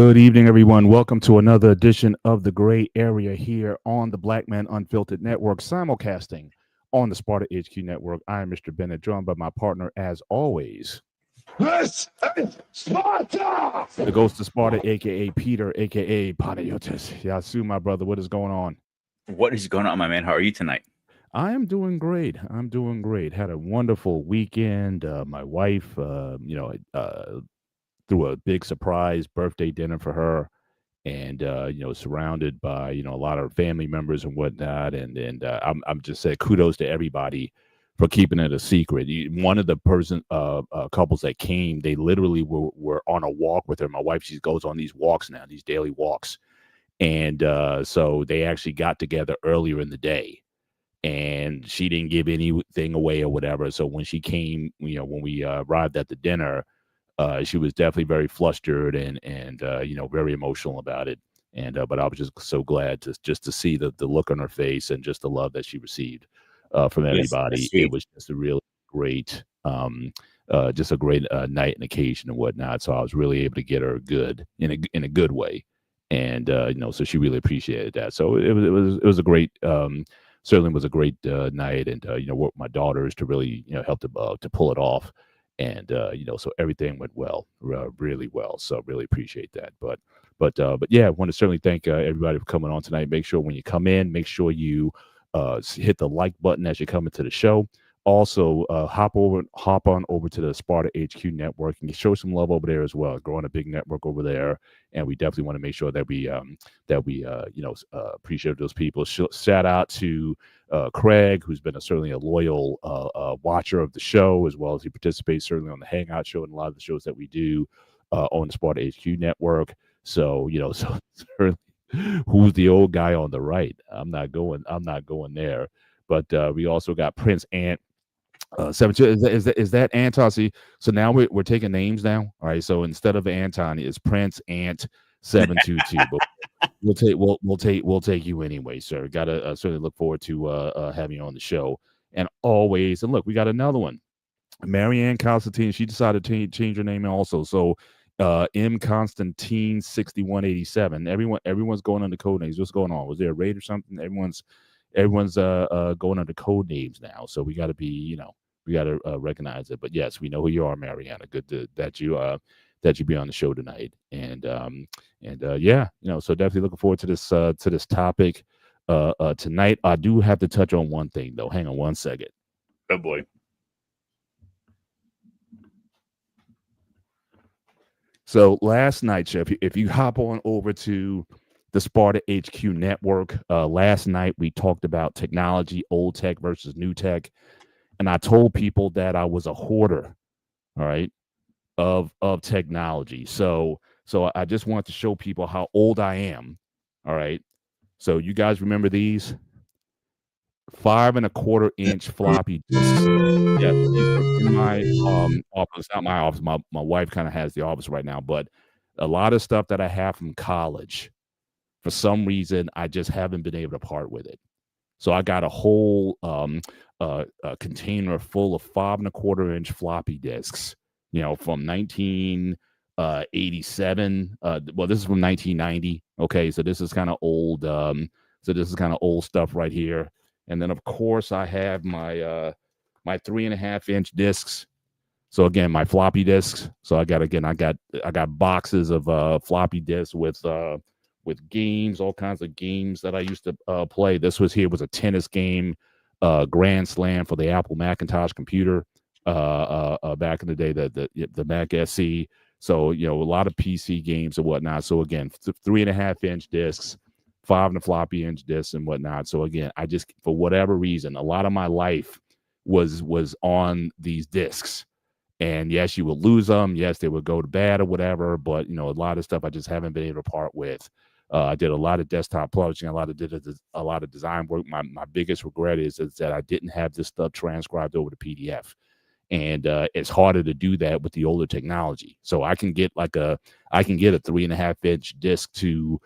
Good evening, everyone. Welcome to another edition of the Gray Area here on the Black Man Unfiltered Network, simulcasting on the Sparta HQ Network. I am Mr. Bennett, joined by my partner, as always, This is Sparta! the Ghost of Sparta, aka Peter, aka Panayotis. Yasu, my brother, what is going on? What is going on, my man? How are you tonight? I am doing great. I'm doing great. Had a wonderful weekend. My wife, threw a big surprise birthday dinner for her, and surrounded by a lot of family members and whatnot, and I'm just saying kudos to everybody for keeping it a secret. One of the couples that came, they literally were on a walk with her. My wife, she goes on these walks now, these daily walks, and so they actually got together earlier in the day, and she didn't give anything away or whatever. So when she came, when we arrived at the dinner, she was definitely very flustered and very emotional about it. And but I was just so glad to see the look on her face and just the love that she received from Yes, that's everybody. It sweet. was just a really great, just a great night and occasion and whatnot. So I was really able to get her good in a good way, and so she really appreciated that. So it was a great. Certainly was a great night, and worked with my daughters to really help to pull it off, and so everything went well, really well. So really appreciate that. But yeah, I want to certainly thank everybody for coming on tonight. Make sure when you come in, make sure you hit the like button as you come into the show. Also, hop on over to the Sparta HQ network and show some love over there as well. Growing a big network over there, and we definitely want to make sure that we appreciate those people. Shout out to Craig, who's been certainly a loyal watcher of the show, as well as he participates certainly on the Hangout show and a lot of the shows that we do on the Sparta HQ network. So so certainly, who's the old guy on the right? I'm not going there. But we also got Prince Ant. 72 is that Anton? See, so now we're taking names now. All right, so instead of Anton, it's Prince Ant 722. But we'll take you anyway, sir. Gotta certainly look forward to having you on the show. And always, and look, we got another one. Marianne Constantine, she decided to change her name also. So M Constantine 6187. Everyone's going under code names. What's going on? Was there a raid or something? Everyone's going under code names now. So we got to be, we got to recognize it. But yes, we know who you are, Mariana. That you be on the show tonight. And yeah, so definitely looking forward to this topic tonight. I do have to touch on one thing though. Hang on one second. Oh boy. So last night, Chef, if you hop on over to the Sparta HQ network, last night we talked about technology, old tech versus new tech, and I told people that I was a hoarder, all right, of technology. So I just want to show people how old I am, all right. So you guys remember these 5.25-inch floppy disks? Yeah, these are in my office, not my office. My wife kind of has the office right now, but a lot of stuff that I have from college, for some reason, I just haven't been able to part with it. So I got a whole container full of 5.25-inch floppy disks, from 1987. Well, this is from 1990. Okay, so this is kind of old. So this is kind of old stuff right here. And then of course I have my 3.5-inch discs. So again, my floppy disks. So I got boxes of floppy disks with games, all kinds of games that I used to play. This was a tennis game, Grand Slam for the Apple Macintosh computer back in the day, the Mac SE. So a lot of PC games and whatnot. So again, 3.5-inch discs, 5 and a floppy-inch discs and whatnot. So again, I just, for whatever reason, a lot of my life was on these discs. And yes, you would lose them. Yes, they would go to bad or whatever. But a lot of stuff I just haven't been able to part with. I did a lot of desktop publishing, a lot of design work. My biggest regret is that I didn't have this stuff transcribed over to PDF, and it's harder to do that with the older technology. So I can get a 3.5-inch disc to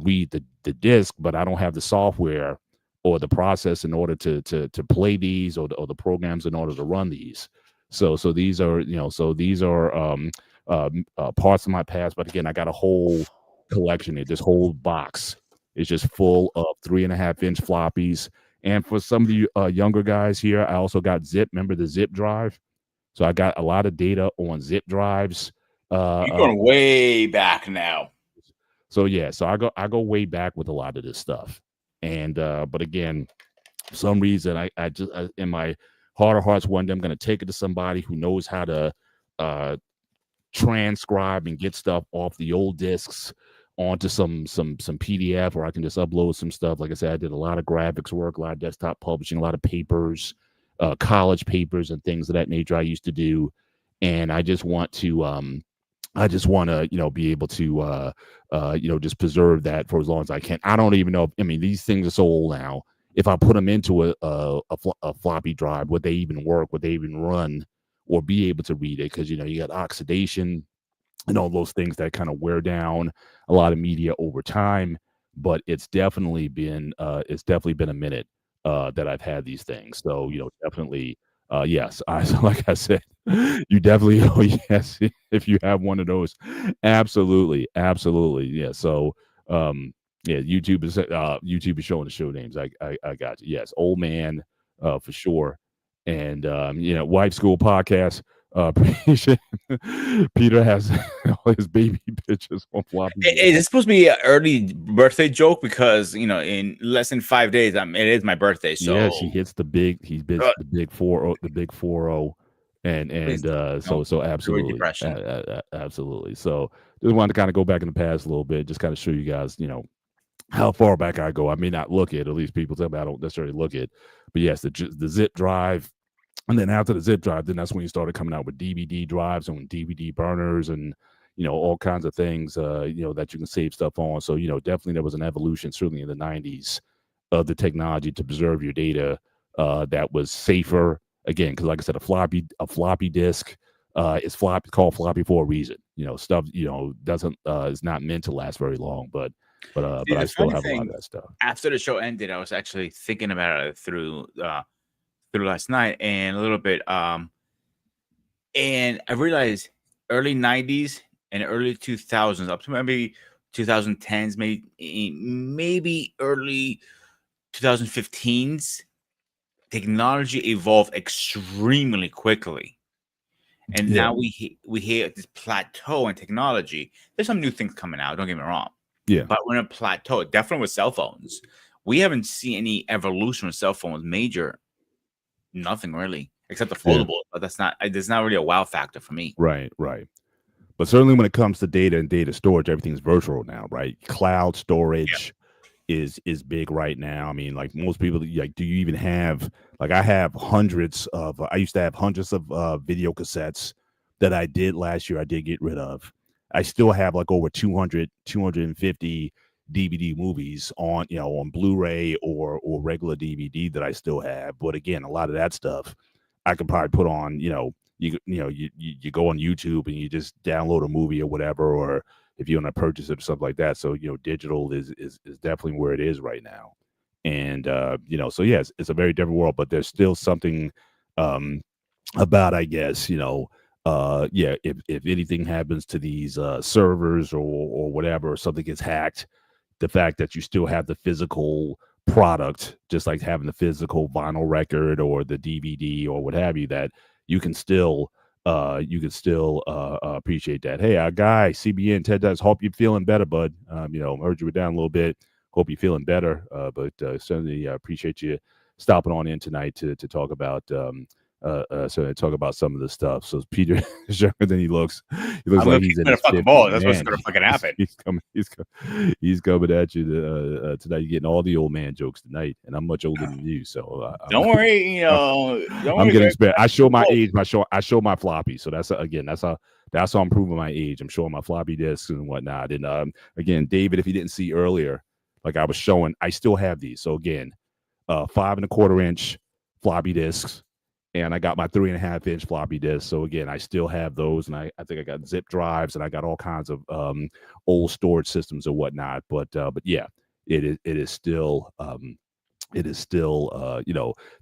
read the disc, but I don't have the software or the process in order to play these or the programs in order to run these. So these are parts of my past. But again, I got a whole collection. This whole box is just full of 3.5-inch floppies. And for some of you younger guys here, I also got zip. Remember the zip drive? So I got a lot of data on zip drives. You're going way back now. So yeah, so I go way back with a lot of this stuff. And but again, for some reason I just in my heart of hearts one day I'm going to take it to somebody who knows how to transcribe and get stuff off the old discs onto some PDF, or I can just upload some stuff. Like I said, I did a lot of graphics work, a lot of desktop publishing, a lot of papers, college papers and things of that nature I used to do. And I just want to be able to just preserve that for as long as I can. I don't even know I mean, these things are so old now. If I put them into a floppy drive, would they even work? Would they even run or be able to read it? Because you got oxidation and all those things that kind of wear down a lot of media over time. But it's definitely been a minute that I've had these things. So definitely yes. Like I said, you definitely yes, if you have one of those, absolutely, yeah. So yeah, YouTube is showing the show names. I got you. Yes, old man for sure. And wife school podcast. Peter has all his baby pictures on floppy. Is this supposed to be an early birthday joke? Because in less than 5 days, it is my birthday. So yes, he hits the big 4-0, and so absolutely, absolutely. So just wanted to kind of go back in the past a little bit, just kind of show you guys, how far back I go. I may not look at least people tell me I don't necessarily look at, but yes, the zip drive. And then after the zip drive, then that's when you started coming out with DVD drives and DVD burners and, all kinds of things, that you can save stuff on. So, definitely there was an evolution, certainly in the 90s, of the technology to preserve your data that was safer. Again, because like I said, a floppy disk is called floppy for a reason. Stuff, doesn't is not meant to last very long, but I still have a lot of that stuff. After the show ended, I was actually thinking about it through last night and a little bit and I realized early 90s and early 2000s up to maybe 2010s, maybe early 2015s, technology evolved extremely quickly. And now we hit this plateau in technology. There's some new things coming out, don't get me wrong. Yeah. But we're in a plateau, definitely with cell phones. We haven't seen any evolution with cell phones, major. Nothing really, except the foldable. But there's not really a wow factor for me. Right. But certainly when it comes to data and data storage, everything's virtual now, right? Cloud storage is big right now. I mean, like most people, like, do you even have, like, I have hundreds of, I used to have hundreds of video cassettes that I did last year. I did get rid of. I still have like over 250 DVD movies on, on Blu-ray or regular DVD that I still have. But again, a lot of that stuff I could probably put on, you go on YouTube and you just download a movie or whatever, or if you want to purchase it or something like that. So, digital is definitely where it is right now. And, so yes, it's a very different world, but there's still something about, I guess, if anything happens to these servers or whatever, or something gets hacked, the fact that you still have the physical product, just like having the physical vinyl record or the DVD or what have you, that you can still appreciate that. Hey, our guy CBN Ted does. Hope you're feeling better, bud. Heard you were down a little bit. Hope you're feeling better. But certainly appreciate you stopping on in tonight to talk about talk about some of the stuff. So Peter is younger than he looks. He looks like he's in his 50s. Ball. That's what's gonna fucking happen. He's coming at you tonight. You're getting all the old man jokes tonight, and I'm much older than you. So don't worry. I'm getting spared. I show my age. I show my floppy. So that's how I'm proving my age. I'm showing my floppy disks and whatnot. And again, David, if you didn't see earlier, like I was showing, I still have these. So again, 5.25-inch floppy disks. And I got my 3.5-inch floppy disk. So again, I still have those, and I think I got zip drives, and I got all kinds of old storage systems or whatnot. But yeah, it is still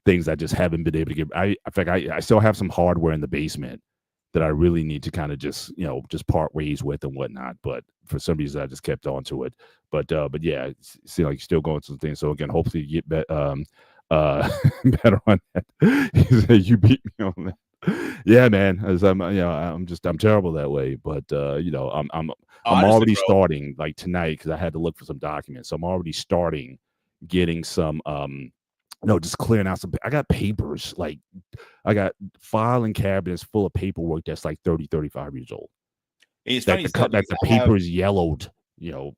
things I just haven't been able to get. In fact, I still have some hardware in the basement that I really need to kind of just just part ways with and whatnot. But for some reason, I just kept on to it. But yeah, it seems like you're still going through things. So again, hopefully you get better on that. You said you beat me on that. Yeah, man. As I'm terrible that way. But I'm Honestly, already bro, starting like tonight because I had to look for some documents. So I'm already starting getting some no, just clearing out some. I got papers like I got filing cabinets full of paperwork that's like 30, 35 years old. it's That funny you said that that because the I have. paper is yellowed,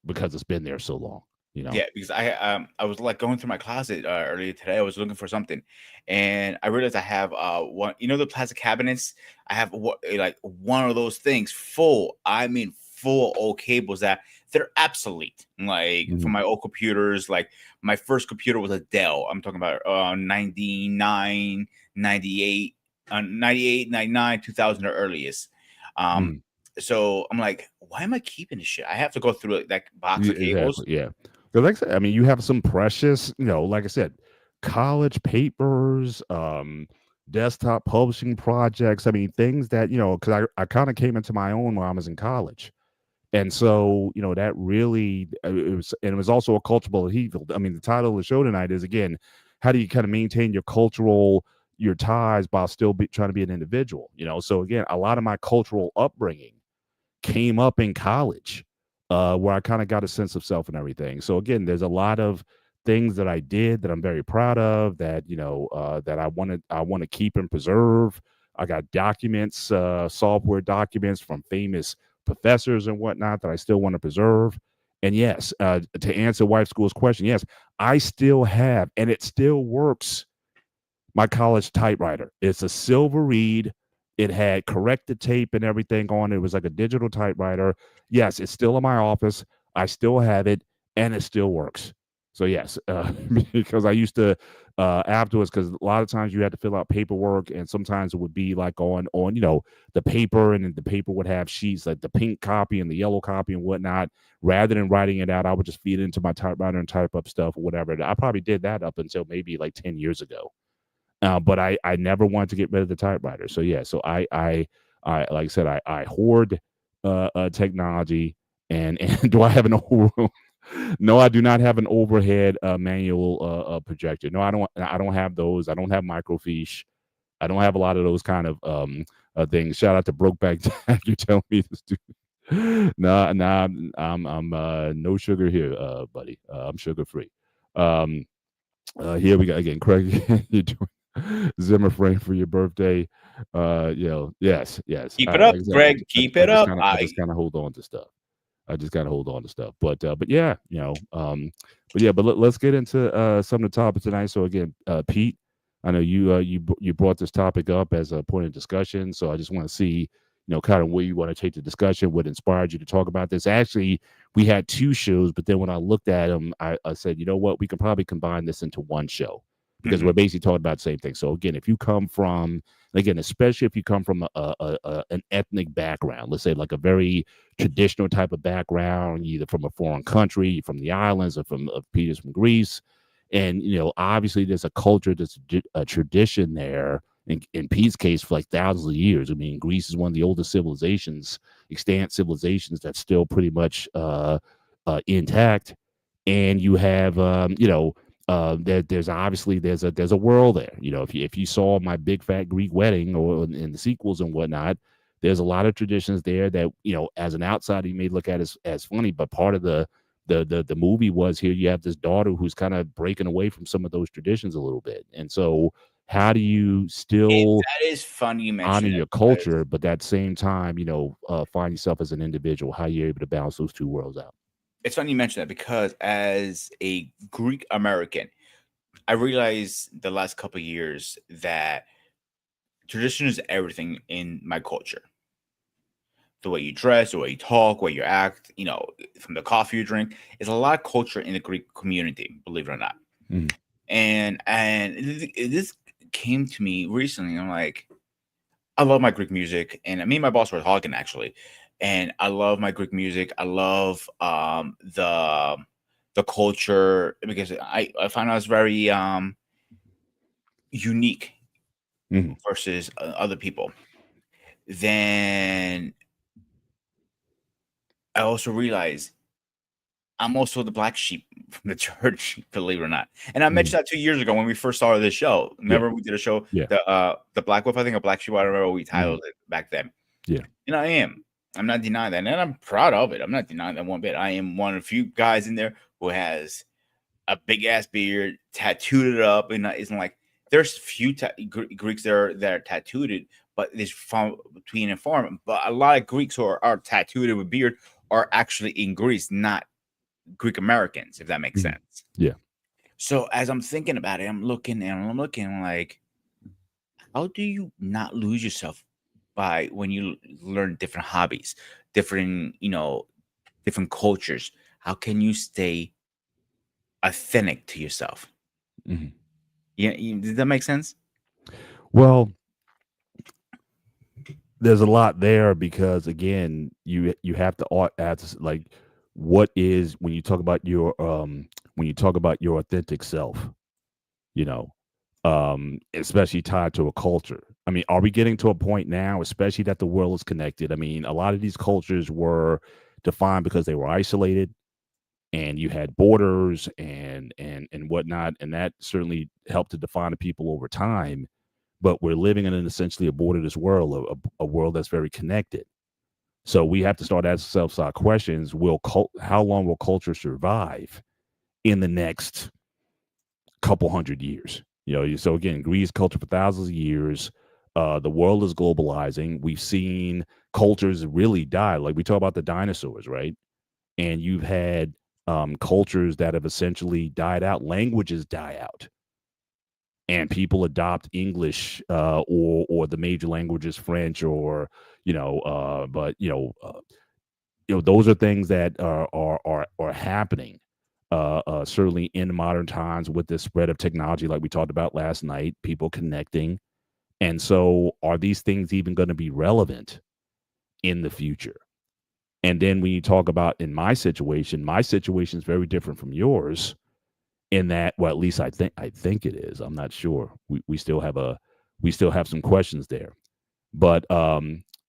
because it's been there so long. You know. Yeah, because I was like going through my closet earlier today. I was looking for something, and I realized I have one. You know the plastic cabinets. I have like one of those things full. I mean, full old cables that they're obsolete. Like from Mhm. my old computers. Like my first computer was a Dell. I'm talking about 99, 98, 98, 99, 2000 or earliest. Um, Mhm. so I'm like, why am I keeping this shit? I have to go through that box of cables. Exactly. Yeah. Because like I said, I mean, you have some precious, like I said, college papers, desktop publishing projects. I mean, things that, because I kind of came into my own when I was in college. And so, that really it was also a cultural upheaval. I mean, the title of the show tonight is again, how do you kind of maintain your ties while still trying to be an individual? So again, a lot of my cultural upbringing came up in college, where I kind of got a sense of self and everything. So again, there's a lot of things that I did that I'm very proud of that, that I want to keep and preserve. I got documents, software documents from famous professors and whatnot that I still want to preserve. And yes, to answer Wife School's question, yes, I still have, and it still works, my college typewriter. It's a silver reed. It had corrected tape and everything on it. It was like a digital typewriter. Yes, it's still in my office. I still have it, and it still works. So yes, because I used to afterwards, because a lot of times you had to fill out paperwork, and sometimes it would be like on the paper, and then the paper would have sheets like the pink copy and the yellow copy and whatnot. Rather than writing it out, I would just feed it into my typewriter and type up stuff or whatever. I probably did that up until maybe like 10 years ago. But I never wanted to get rid of the typewriter. So yeah, so I like I said, I hoard technology, and do I have an over? No, I do not have an overhead manual projector. No, I don't have those. I don't have microfiche. I don't have a lot of those kind of things. Shout out to Brokeback Jack. You're telling me this dude. Nah, I'm no sugar here, buddy. I'm sugar free. Um, Here we go again, Craig. You're doing Zimmer frame for your birthday. Yes. Keep it Like up, I said, Greg. Keep it up. I just kind of hold on to stuff. I just gotta hold on to stuff. But yeah, let's get into some of the topics tonight. So again, Pete, I know you brought this topic up as a point of discussion. So I just want to see, kind of where you want to take the discussion, what inspired you to talk about this. Actually, we had two shows, but then when I looked at them, I said, you know what, we can probably combine this into one show because Mhm. we're basically talking about the same thing. So again, if you come from, again, especially if you come from an ethnic background, let's say like a very traditional type of background, either from a foreign country, from the islands, or from Peter's from Greece, and obviously there's a culture, there's a tradition there. In Pete's case, for like thousands of years. I mean, Greece is one of the oldest civilizations, extant civilizations that's still pretty much intact. And you have, there's obviously there's a world there. If you saw my big fat Greek wedding or in the sequels and whatnot, there's a lot of traditions there that as an outsider you may look at as funny, but part of the movie was here you have this daughter who's kind of breaking away from some of those traditions a little bit. And so how do you still That is funny you honor mention your that because culture, but at the same time, find yourself as an individual? How you're able to balance those two worlds out? it's funny you mention that because as a Greek American, I realized the last couple of years that tradition is everything in my culture. The way you dress, the way you talk, the way you act, from the coffee you drink, is a lot of culture in the Greek community, believe it or not. Mhm. And this came to me recently. I'm like, I love my Greek music, and me and my boss were talking actually, and I love my Greek music. I love the culture because I find out it's very unique Mhm. versus other people. then I also realized I'm also the black sheep from the church, believe it or not. And I mentioned that 2 years ago when we first started this show. Yeah. Remember we did a show, Yeah. the Black Wolf, I think, a Black Sheep. I don't remember what we titled it back then. Yeah. And I am. I'm not denying that, and I'm proud of it. I'm not denying that one bit. I am one of the few guys in there who has a big ass beard, tattooed it up, and it's like there's few Greeks there that are tattooed, but there's from between and farm. But a lot of Greeks who are tattooed with beard are actually in Greece, not Greek Americans, if that makes sense. Yeah. So as I'm thinking about it, I'm looking like, how do you not lose yourself by when you learn different hobbies, different, different cultures? How can you stay authentic to yourself? Yeah, does that make sense? Well, there's a lot there because again, you have to ask like, what is when you talk about your authentic self, especially tied to a culture. I mean, are we getting to a point now, especially that the world is connected? I mean, a lot of these cultures were defined because they were isolated, and you had borders and whatnot, and that certainly helped to define the people over time. But we're living in essentially a borderless world, a world that's very connected. So we have to start asking ourselves our questions: how long will culture survive in the next couple hundred years? So again, Greece culture for thousands of years. The world is globalizing. We've seen cultures really die. Like we talk about the dinosaurs, right? And you've had cultures that have essentially died out. Languages die out, and people adopt English or the major languages, French, or those are things that are happening. Certainly in modern times with the spread of technology, like we talked about last night, people connecting. And so, are these things even going to be relevant in the future? And then when you talk about my situation is very different from yours in that, well, at least I think it is. I'm not sure. We still have some questions there. But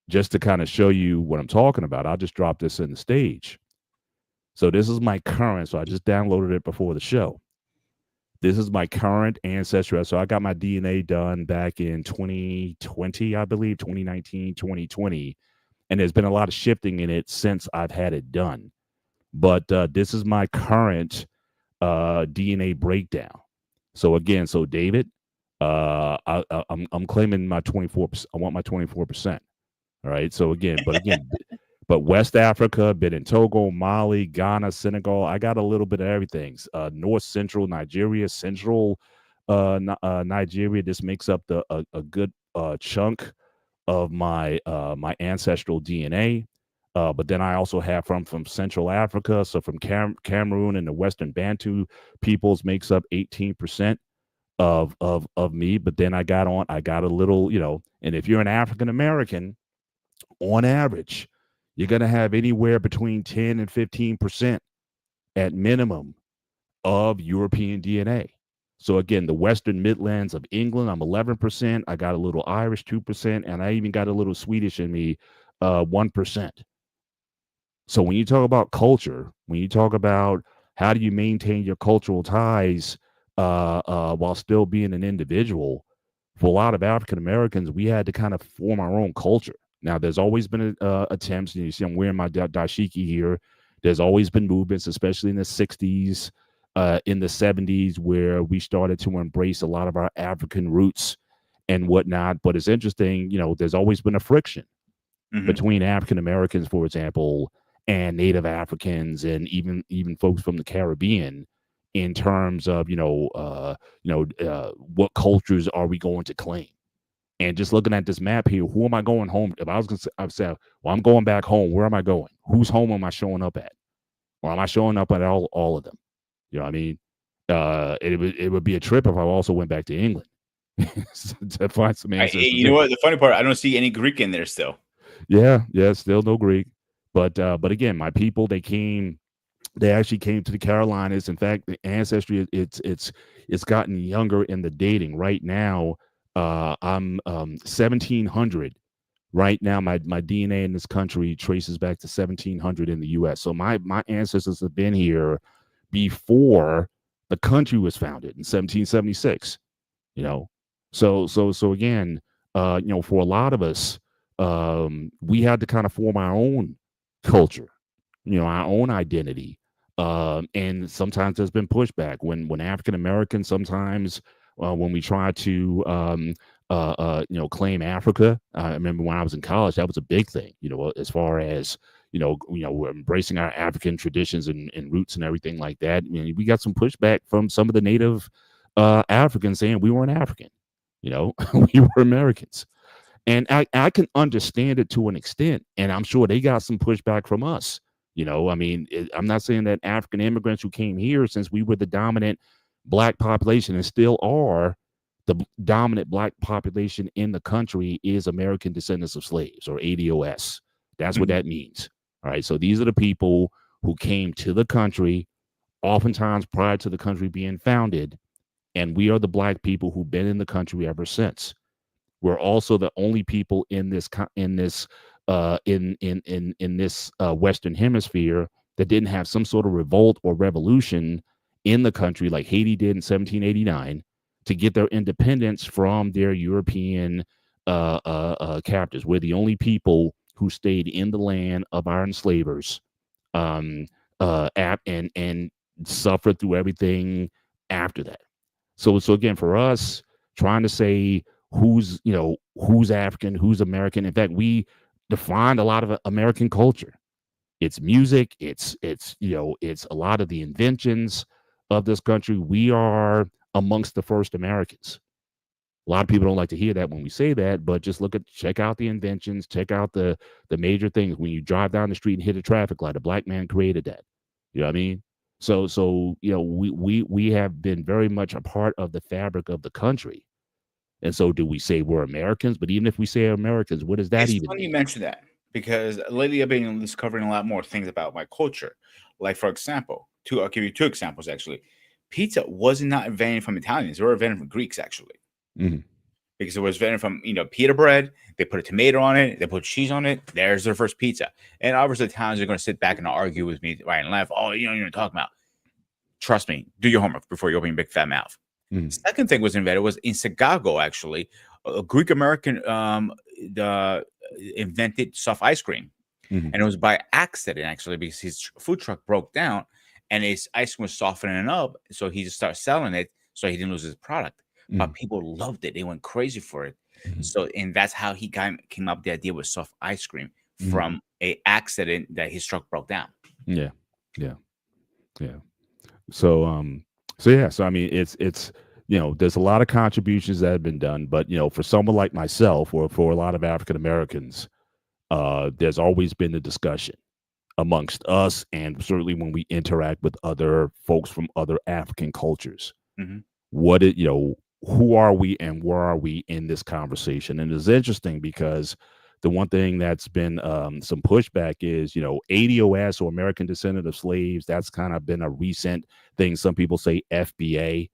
just to kind of show you what I'm talking about, I'll just drop this in the stage. So this is my current. So I just downloaded it before the show. This is my current ancestry. So I got my DNA done back in 2020, I believe, 2019, 2020. And there's been a lot of shifting in it since I've had it done. But this is my current DNA breakdown. So again, David, I'm claiming my 24%. I want my 24%. All right. So again, but West Africa, been in Togo, Mali, Ghana, Senegal. I got a little bit of everything. North Central Nigeria, Central Nigeria. This makes up a good chunk of my my ancestral DNA. But then I also have from Central Africa, so from Cameroon and the Western Bantu peoples makes up 18% of me. But then I got a little, and if you're an African American, on average, you're going to have anywhere between 10 and 15% at minimum of European DNA. So again, the Western Midlands of England, I'm 11%. I got a little Irish, 2%, and I even got a little Swedish in me, 1%. So when you talk about culture, when you talk about how do you maintain your cultural ties while still being an individual, for a lot of African Americans, we had to kind of form our own culture. Now, there's always been attempts. You see, I'm wearing my dashiki here. There's always been movements, especially in the 60s, in the 70s, where we started to embrace a lot of our African roots and whatnot. But it's interesting, there's always been a friction between African Americans, for example, and Native Africans, and even folks from the Caribbean, in terms of what cultures are we going to claim? And just looking at this map here, who am I going home? If I was going to, I would say, well, I'm going back home. Where am I going? Whose home am I showing up at? Or am I showing up at all of them? You know what I mean? It would be a trip if I also went back to England to find some answers. You know what? The funny part, I don't see any Greek in there still. Yeah, still no Greek. But again, my people, they actually came to the Carolinas. In fact, the ancestry, it's gotten younger in the dating. Right now, I'm 1700 right now, my DNA in this country traces back to 1700 in the U.S. So my ancestors have been here before the country was founded in 1776. You know, so again, for a lot of us, we had to kind of form our own culture, our own identity. And sometimes there's been pushback when African Americans, sometimes when we try to claim Africa. I remember when I was in college, that was a big thing, as far as we're embracing our African traditions and roots and everything like that. We got some pushback from some of the native Africans saying we weren't African, we were Americans. And I can understand it to an extent. And I'm sure they got some pushback from us. I mean, I'm not saying that African immigrants who came here, since we were the dominant Black population and still are the dominant Black population in the country, is American descendants of slaves, or ADOS. That's what that means. All right. So these are the people who came to the country, oftentimes prior to the country being founded. And we are the Black people who've been in the country ever since. We're also the only people in this Western Hemisphere that didn't have some sort of revolt or revolution in the country like Haiti did in 1789 to get their independence from their European captors. We're the only people who stayed in the land of our enslavers, and suffered through everything after that. So again, for us, trying to say who's African, who's American. In fact, we defined a lot of American culture. It's music. It's a lot of the inventions of this country. We are amongst the first Americans. A lot of people don't like to hear that when we say that, but just check out the inventions, check out the major things. When you drive down the street and hit a traffic light, a Black man created that. You know what I mean? So we have been very much a part of the fabric of the country. And so do we say we're Americans? But even if we say Americans, what does that It's even funny mean? you mention that, because lately I've been discovering a lot more things about my culture. Like, for example, I'll give you two examples actually. Pizza was not invented from Italians; they were invented from Greeks actually, Mhm. because it was invented from pita bread. They put a tomato on it, they put cheese on it. There's their first pizza. And obviously, Italians are going to sit back and argue with me right and left. Oh, you know what you're talking about. Trust me, do your homework before you open your big fat mouth. Mhm. Second thing was invented was in Chicago, actually. A Greek American invented soft ice cream. Mhm. And it was by accident, actually, because his food truck broke down and his ice cream was softening up. So he just started selling it so he didn't lose his product. But Mhm. people loved it. They went crazy for it. Mhm. So, and that's how he came up with the idea with soft ice cream, Mhm. from a accident that his truck broke down. Yeah. Yeah. Yeah. So so I mean, it's there's a lot of contributions that have been done, but for someone like myself, or for a lot of African Americans, there's always been a discussion amongst us, and certainly when we interact with other folks from other African cultures. Mhm. Who are we and where are we in this conversation? And it's interesting because the one thing that's been some pushback is, ADOS, or American Descendant of Slaves. That's kind of been a recent thing. Some people say FBA,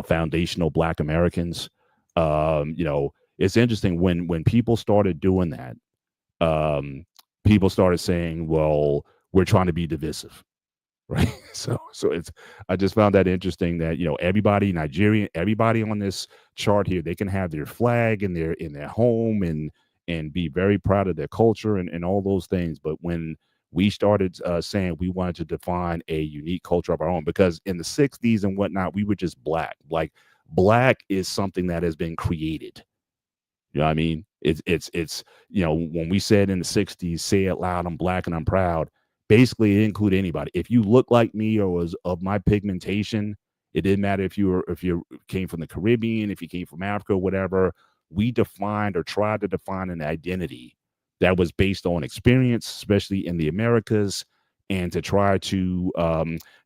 Foundational Black Americans. It's interesting when people started doing that. People started saying, well, we're trying to be divisive. Right. So it's, I just found that interesting that, everybody Nigerian, everybody on this chart here, they can have their flag in their home and be very proud of their culture and all those things. But when we started saying we wanted to define a unique culture of our own, because in the 60s and whatnot, we were just Black. Like, Black is something that has been created. You know what I mean? It's when we said in the 60s, say it loud, I'm Black and I'm proud, basically it include anybody. If you look like me or was of my pigmentation, it didn't matter if you came from the Caribbean, if you came from Africa, whatever. We defined, or tried to define, an identity that was based on experience, especially in the Americas, and to try to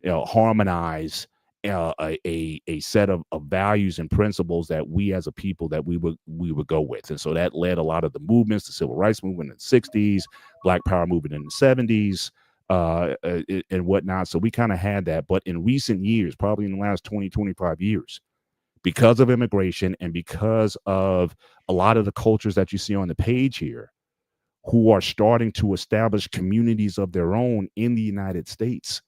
harmonize a set of values and principles that we as a people that we would go with. And so that led a lot of the movements, the civil rights movement in the 60s, Black Power movement in the 70s, and whatnot. So we kind of had that. But in recent years, probably in the last 20, 25 years, because of immigration and because of a lot of the cultures that you see on the page here, who are starting to establish communities of their own in the United States.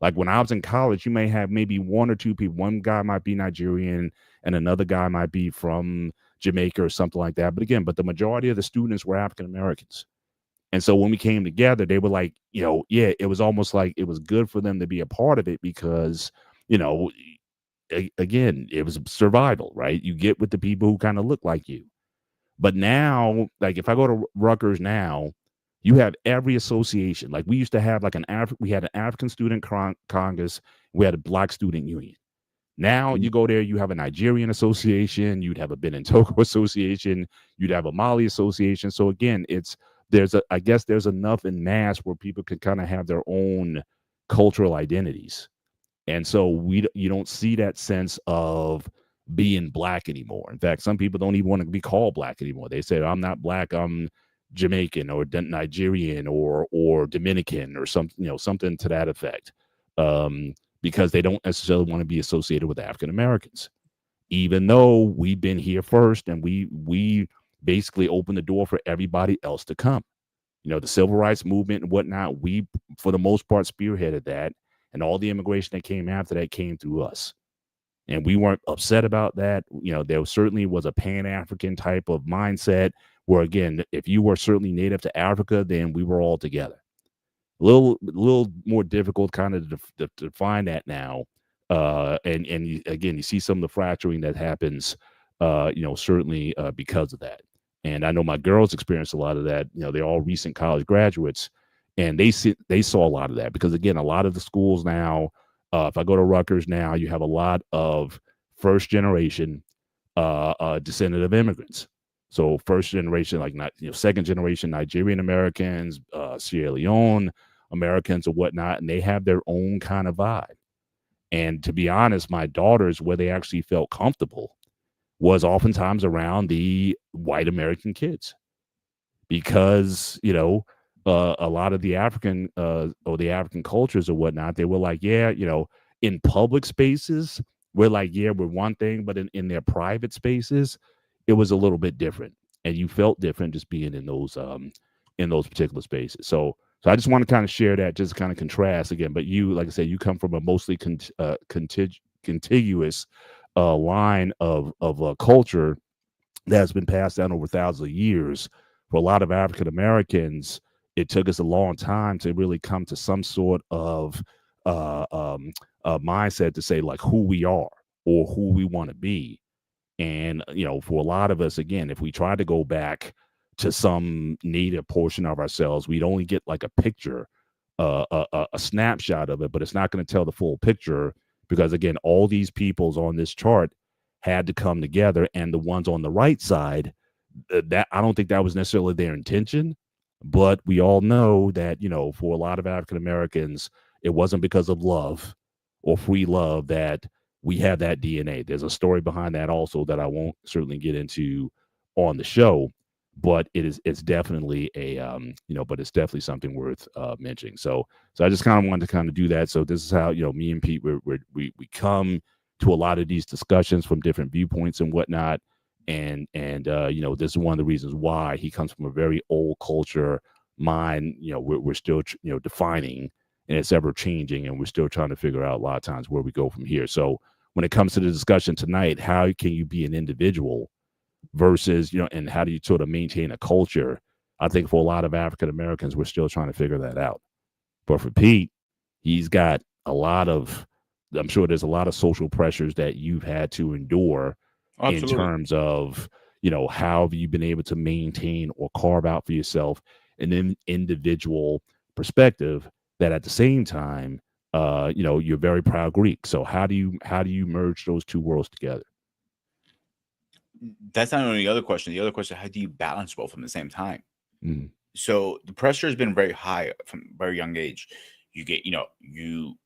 Like when I was in college, you may have maybe one or two people. One guy might be Nigerian and another guy might be from Jamaica or something like that. But again, the majority of the students were African Americans. And so when we came together, they were like, yeah, it was almost like it was good for them to be a part of it because, you know, again, it was survival, right? You get with the people who kind of look like you. But now, like if I go to Rutgers now, you have every association. Like we used to have like we had an African student Congress, we had a Black student union. Now you go there, you have a Nigerian association, you'd have a Benin Togo association, you'd have a Mali association. So again, I guess there's enough in mass where people can kind of have their own cultural identities. And so you don't see that sense of being Black anymore. In fact, some people don't even want to be called Black anymore. They say, I'm not Black, I'm Jamaican or Nigerian or Dominican or something to that effect. Because they don't necessarily want to be associated with African Americans, even though we've been here first and we basically opened the door for everybody else to come. The civil rights movement and whatnot, we, for the most part, spearheaded that. And all the immigration that came after that came through us. And we weren't upset about that. There certainly was a Pan-African type of mindset where, again, if you were certainly native to Africa, then we were all together. A little more difficult kind of to define that now. And again, you see some of the fracturing that happens, certainly because of that. And I know my girls experienced a lot of that. They're all recent college graduates, and they saw a lot of that because, again, a lot of the schools now, if I go to Rutgers now, you have a lot of first generation descendant of immigrants. So first generation, like not second generation Nigerian Americans, Sierra Leone Americans or whatnot, and they have their own kind of vibe. And to be honest, my daughters, where they actually felt comfortable was oftentimes around the white American kids because, a lot of the African or the African cultures or whatnot, they were like, yeah, in public spaces, we're like, yeah, we're one thing, but in their private spaces, it was a little bit different. And you felt different just being in those particular spaces. So I just want to kind of share that, just kind of contrast again. But you, like I said, you come from a mostly contiguous line of culture that has been passed down over thousands of years. For a lot of African Americans, it took us a long time to really come to some sort of mindset to say like who we are or who we want to be. And, for a lot of us, again, if we try to go back to some native portion of ourselves, we'd only get like a picture, a snapshot of it, but it's not going to tell the full picture because, again, all these peoples on this chart had to come together. And the ones on the right side, that I don't think that was necessarily their intention, but we all know that, for a lot of African Americans, it wasn't because of love or free love that we have that DNA. There's a story behind that also that I won't certainly get into on the show, but it's definitely but it's definitely something worth mentioning. So I just kind of wanted to kind of do that. So this is how, me and Pete, we come to a lot of these discussions from different viewpoints and whatnot. And this is one of the reasons why he comes from a very old culture mind. We're still defining, and it's ever changing, and we're still trying to figure out a lot of times where we go from here. So when it comes to the discussion tonight, how can you be an individual versus, and how do you sort of maintain a culture? I think for a lot of African Americans, we're still trying to figure that out. But for Pete, he's got I'm sure there's a lot of social pressures that you've had to endure. Absolutely. In terms of, how have you been able to maintain or carve out for yourself an individual perspective that at the same time, you're very proud Greek. So how do you merge those two worlds together? That's not only the other question. The other question, how do you balance both at the same time? Mm. So the pressure has been very high from a very young age. You get, you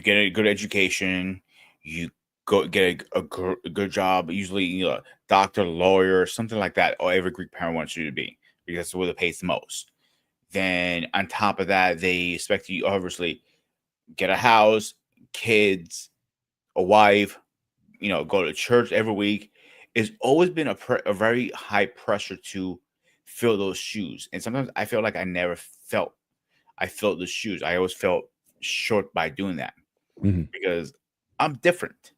get a good education, you go get a good job, usually doctor, lawyer, something like that, or every Greek parent wants you to be, because that's where it pays the most. Then on top of that, they expect you obviously get a house, kids, a wife, go to church every week. It's always been a very high pressure to fill those shoes. And sometimes I feel like I never felt I filled the shoes. I always felt short by doing that Mhm. because I'm different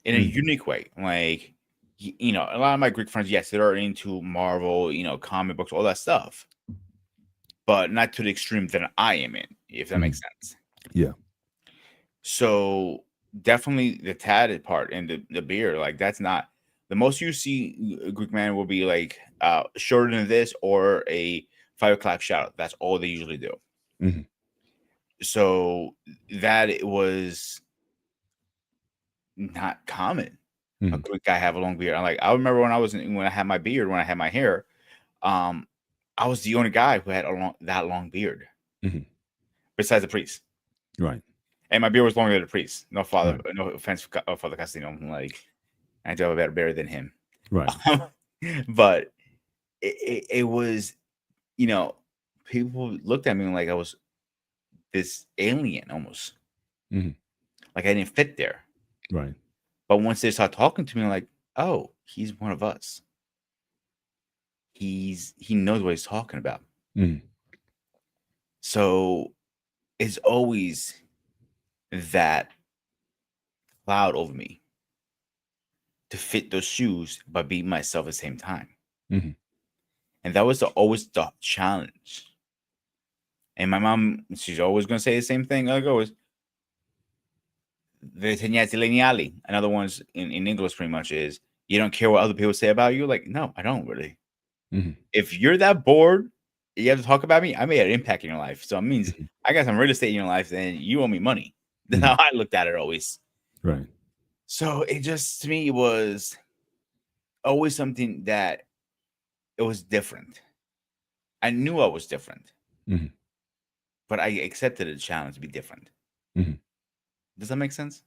in a Mhm. unique way. Like, you know, a lot of my Greek friends, yes, they're into Marvel, you know, comic books, all that stuff, but not to the extreme that I am in, if that makes Mhm. sense. Yeah. So definitely the tatted part and the beard, like that's not the most you see a Greek man will be like shorter than this or a 5 o'clock shout. That's all they usually do. Mhm. So that it was not common. A Mhm. Greek guy have a long beard. I'm like, I remember when when I had my beard, when I had my hair, um, I was the only guy who had that long beard, Mhm. besides the priest. Right. And my beard was longer than the priest. Right. No offense, Father Castino. Like, I do have a better beard than him. Right. But it was, you know, people looked at me like I was this alien almost, Mhm. like I didn't fit there. Right. But once they start talking to me, like, oh, he's one of us. He knows what he's talking about. Mhm. So it's always that cloud over me to fit those shoes, but be myself at the same time. Mhm. And that was always the challenge. And my mom, she's always gonna say the same thing. Like always, the señales lineali. Another one's in English pretty much is you don't care what other people say about you. Like, no, I don't really. Mhm. If you're that bored, you have to talk about me. I made an impact in your life. So it means Mhm. I got some real estate in your life, and you owe me money. That's Mhm. how I looked at it always. Right. So it just to me was always something that it was different. I knew I was different, Mhm. but I accepted the challenge to be different. Mhm. Does that make sense?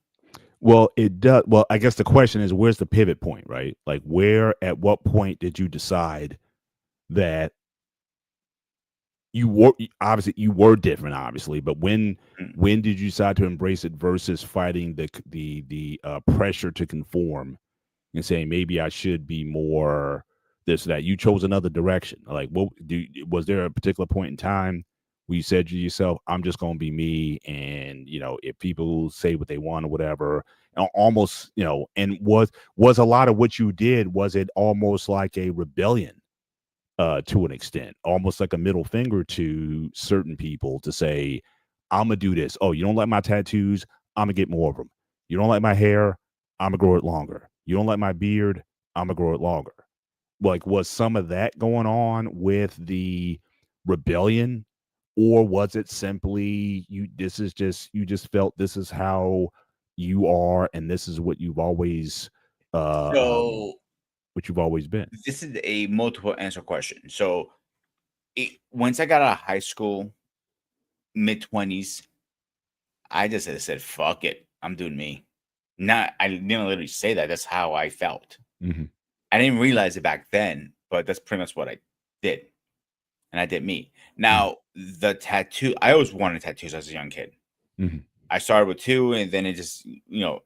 Well, it does. Well, I guess the question is, where's the pivot point, right? Like, where, at what point did you decide that you were different, obviously, but Mm. when did you decide to embrace it versus fighting the pressure to conform and saying maybe I should be more this or that? You chose another direction. Like, was there a particular point in time where you said to yourself, "I'm just going to be me," and if people say what they want or whatever, almost, and was a lot of what you did, was it almost like a rebellion? To an extent, almost like a middle finger to certain people to say, I'm gonna do this. Oh, you don't like my tattoos? I'm gonna get more of them. You don't like my hair? I'm gonna grow it longer. You don't like my beard? I'm gonna grow it longer. Like, was some of that going on with the rebellion, or was it simply you just felt this is how you are, and this is uh, um, So what you've always been? this is a multiple answer question. So once I got out of high school, mid 20s, I just said, "Fuck it, I'm doing me." Not I didn't literally say that. That's how I felt. Hmm. I didn't realize it back then, but that's pretty much what I did, and I did me. Hmm. Now the tattoo, I always wanted tattoos as a young kid. Hmm. I started with two, and then it just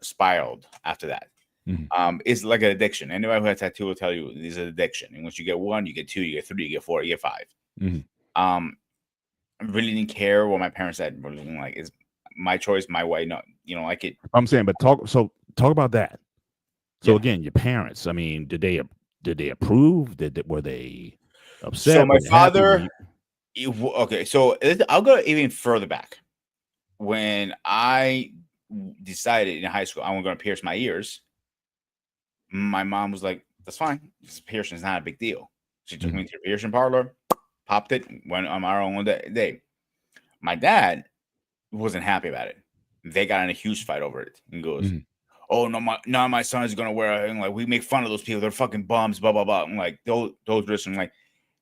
spiraled after that. Hmm. It's like an addiction. Anybody who has a tattoo will tell you it's an addiction. And once you get one, you get two, you get three, you get four, you get five. Hmm. Um, I really didn't care what my parents said. Really, like, it's my choice, my way. No, like it. I'm saying, but talk about that. So Yeah. again, your parents. I mean, did they approve? Were they So upset? my Were they happy? father. Okay, so I'll go even further back. When I decided in high school I was going to pierce my ears, my mom was like, "That's fine. This piercing is not a big deal." She took Mhm. me to the piercing parlor, popped it, went on our own day. My dad wasn't happy about it. They got in a huge fight over it and goes, Mhm. "Oh no, my son is gonna wear it." And like we make fun of those people, they're fucking bums, blah blah blah. I'm like those risks. I'm like,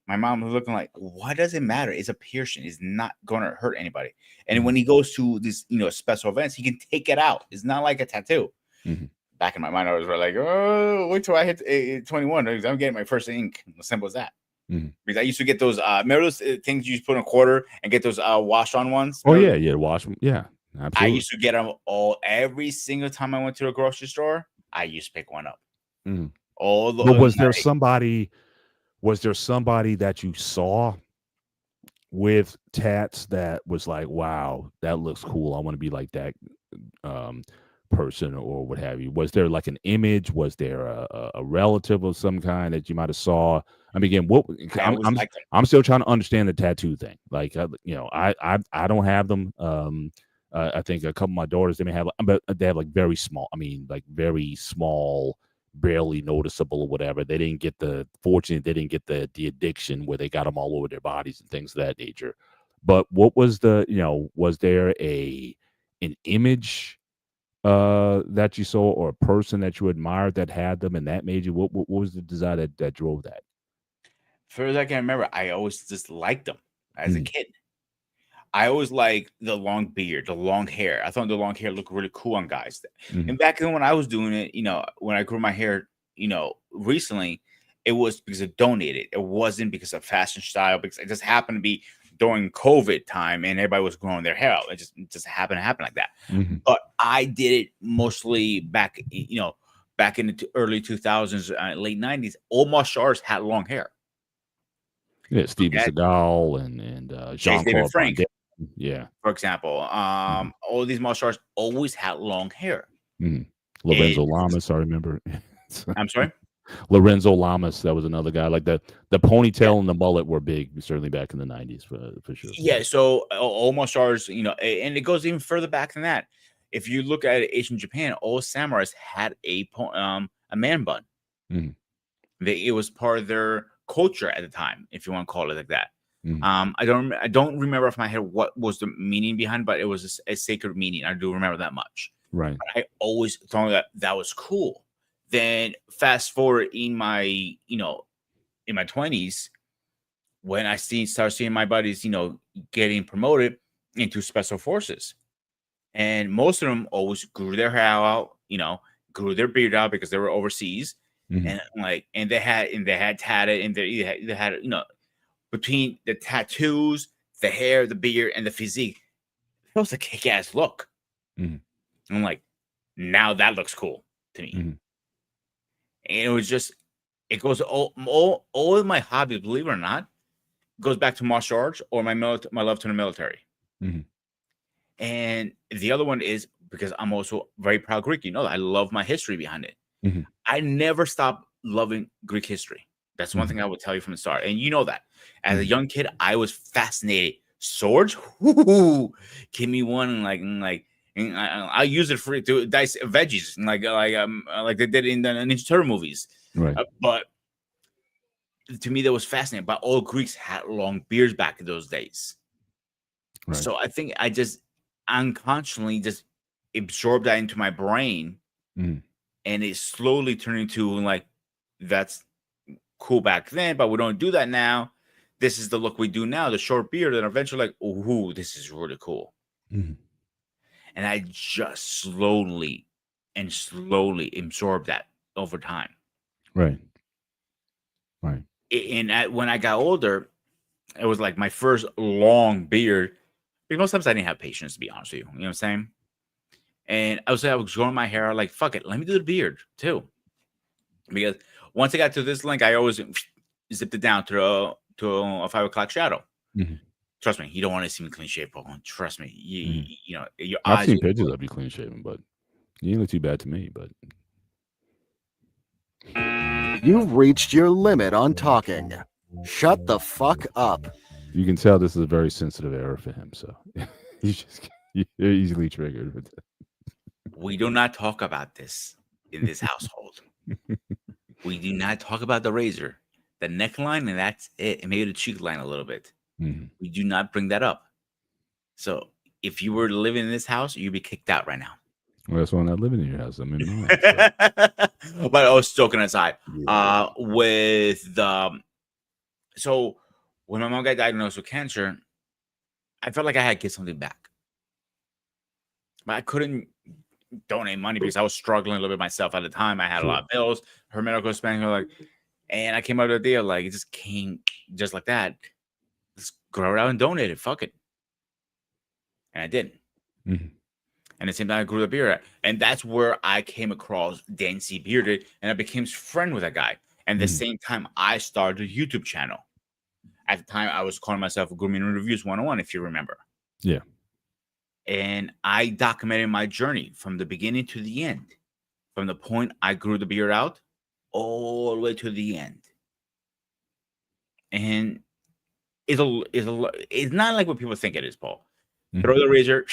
my mom was looking like, why does it matter? It's a piercing. It's not gonna hurt anybody. And when Mhm. he goes to this, special events, he can take it out. It's not like a tattoo. Mhm. Back in my mind, I was like, oh, wait till I hit 21. Because I'm getting my first ink. As simple as that. Mhm. Because I used to get those, remember those things you used to put in a quarter and get those wash on ones? Oh Remember? yeah, yeah. Wash them. Yeah, I absolutely. used to get them every single time I went to a grocery store. I used to pick one up. Mhm. All the, But was there somebody? Was there somebody that you saw with tats that was like, wow, that looks cool. I want to be like that um, person or what have you. Was there like an image? Was there a relative of some kind that you might have saw? I mean, again, what I I'm always I'm liked them. I'm still trying to understand the tattoo thing. Like, I don't have them. I think a couple of my daughters they may have, but they have like very small. I mean, like very small, barely noticeable or whatever. They didn't get they didn't get the addiction where they got them all over their bodies and things of that nature. But what was was there an image that you saw or a person that you admired that had them and that made you what was the desire that drove that? For as I can remember, I always just liked them as a Mhm, kid. I always liked the long beard, the long hair. I thought the long hair looked really cool on guys. mhm, And back then when I was doing it, when I grew my hair, recently, it was because it donated. It wasn't because of fashion style, because it just happened to be during COVID time and everybody was growing their hair out. It just happened to happen like that. mhm. But I did it mostly back in the early 2000s, late 90s. All martial arts had long hair. Yeah, Steven Okay. Seagal and Chase David Jean-Claude Van Frank, Damme. Yeah. for example. Mhm, All these martial arts always had long hair. mhm. And Lorenzo Lamas, I remember. I'm sorry. Lorenzo Lamas, that was another guy. Like the Yeah, ponytail and the mullet were big, certainly back in the 90s for sure. yeah. So all martial arts, and it goes even further back than that. If you look at Asian Japan, all samurais had a man bun. Mhm, It was part of their culture at the time, if you want to call it like that. mhm. I don't remember off my head what was the meaning behind, but it was a sacred meaning. I do remember that much. Right. I always thought that was cool. Then fast forward in my 20s, when start seeing my buddies, getting promoted into special forces. And most of them always grew their hair out, grew their beard out because they were overseas. Mhm, And they had tatted, and they had between the tattoos, the hair, the beard, and the physique, it was a kick-ass look. mhm, I'm like, now that looks cool to me. mhm, And it was just, it goes all of my hobbies, believe it or not, goes back to martial arts or my love to the military. mhm, And the other one is because I'm also very proud Greek. I love my history behind it. mhm, I never stopped loving Greek history. That's one mhm, thing I would tell you from the start. And you know that. As a mhm. young kid, I was fascinated. Swords? Whoo, give me one and I use it for to dice veggies like they did in the Ninja Turtle movies. Right. But to me, that was fascinating. But all Greeks had long beards back in those days. Right. So I think I just unconsciously just absorbed that into my brain, Mhm, and it slowly turned into like that's cool back then, but we don't do that now. This is the look we do now, the short beard, and eventually like, ooh, this is really cool. mhm. And I just slowly absorbed that over time. Right. Right. When I got older, it was like my first long beard. Because most times I didn't have patience, to be honest with you. You know what I'm saying? And I was growing my hair, like, fuck it, let me do the beard too. Because once I got to this length, I always zipped it down to a 5 o'clock shadow. Mhm, Trust me, you don't want to see me clean shave, Pokemon. Trust me, mhm. your I've eyes. seen pictures of you clean shaven, but you didn't look too bad to me. But You've reached your limit on talking. Shut the fuck up. you can tell this is a very sensitive era for him. So you're easily triggered with that. We do not talk about this in this household. We do not talk about the razor, the neckline, and that's it. And maybe the cheek line a little bit. Mhm. We do not bring that up. So if you were living in this house, you'd be kicked out right now. Well, that's why I'm not living in your house. I'm in mine. So. But I was joking aside. Yeah. With the so when my mom got diagnosed with cancer, I felt like I had to get something back, but I couldn't donate money because I was struggling a little bit myself at the time. I had a lot Sure. of bills, her medical expenses, and I came up with a deal like it just came just like that. Let's grow it out and donate it. Fuck it, and I did. Mhm. And at the same time, I grew the beard, and that's where I came across Dancy Bearded, and I became friend with that guy. And the Mhm. same time, I started a YouTube channel. At the time, I was calling myself Grooming Reviews 101, if you remember. Yeah. And I documented my journey from the beginning to the end, from the point I grew the beard out all the way to the end. And it's not like what people think it is, Paul. Throw Mhm. the razor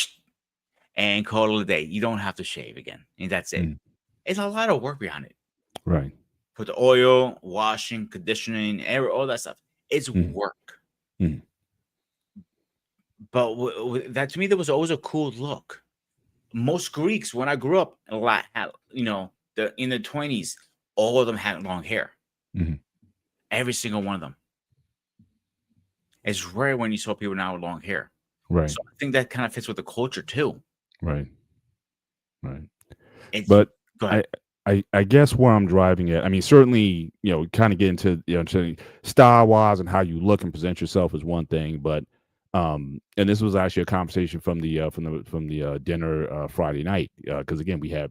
and call it a day. You don't have to shave again, and that's it. Mhm. It's a lot of work behind it. Right. Put the oil, washing, conditioning, all that stuff. It's Mhm. work. Mhm. But that to me, there was always a cool look. Most Greeks, when I grew up, a lot had, in the 20s, all of them had long hair. Mhm. Every single one of them. It's rare when you saw people now with long hair. Right. So I think that kind of fits with the culture too. Right. Right. It's But go I, ahead. I guess where I'm driving at, I mean, certainly, kind of get into, to style wise and how you look and present yourself is one thing, but, and this was actually a conversation from the dinner Friday night, because again, we have,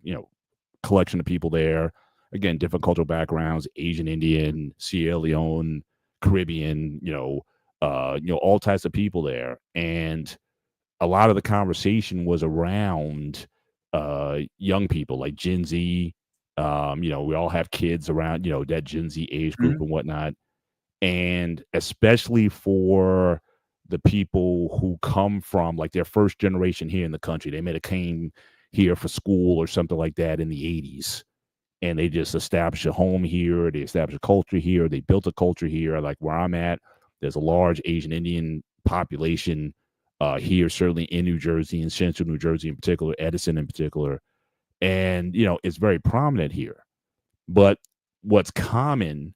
collection of people there, again, different cultural backgrounds, Asian, Indian, Sierra Leone, Caribbean, all types of people there, and a lot of the conversation was around young people like Gen Z. We all have kids around, that Gen Z age group Mhm. and whatnot. And especially for the people who come from like their first generation here in the country, they may have came here for school or something like that in the 80s. And they just established a home here, they established a culture here, they built a culture here. Like where I'm at, there's a large Asian Indian population here, certainly in New Jersey, in central New Jersey in particular, Edison in particular. And, it's very prominent here. But what's common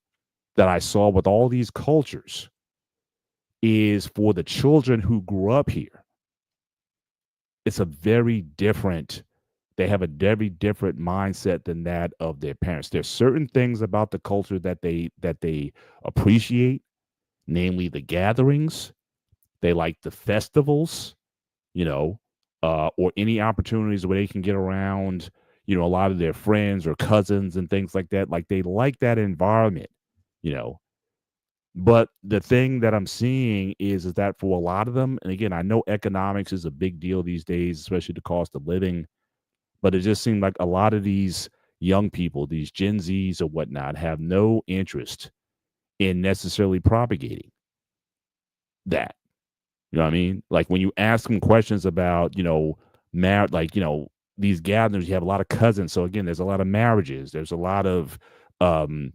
that I saw with all these cultures is for the children who grew up here, it's a very different, they have a very different mindset than that of their parents. There's certain things about the culture that they appreciate, namely the gatherings. They like the festivals, or any opportunities where they can get around, a lot of their friends or cousins and things like that. Like they like that environment, you know. But the thing that I'm seeing is that for a lot of them, and again, I know economics is a big deal these days, especially the cost of living, but it just seemed like a lot of these young people, these Gen Zs or whatnot, have no interest in necessarily propagating that. You know what I mean? Like when you ask them questions about, like, these gatherings, you have a lot of cousins. So again, there's a lot of marriages. Um,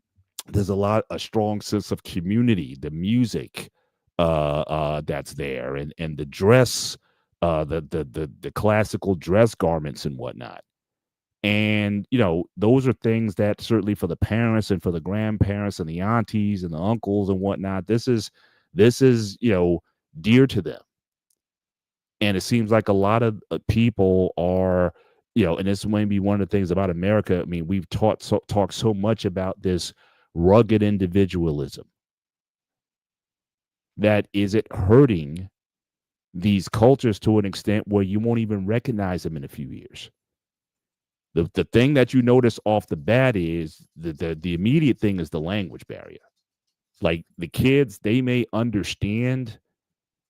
a strong sense of community, the music, that's there and the dress, the classical dress garments and whatnot. And, those are things that certainly for the parents and for the grandparents and the aunties and the uncles and whatnot, this is, dear to them. And it seems like a lot of people are, and this may be one of the things about America. I mean, we've talked so much about this rugged individualism that is it hurting these cultures to an extent where you won't even recognize them in a few years. The thing that you notice off the bat is the immediate thing is the language barrier. Like the kids, they may understand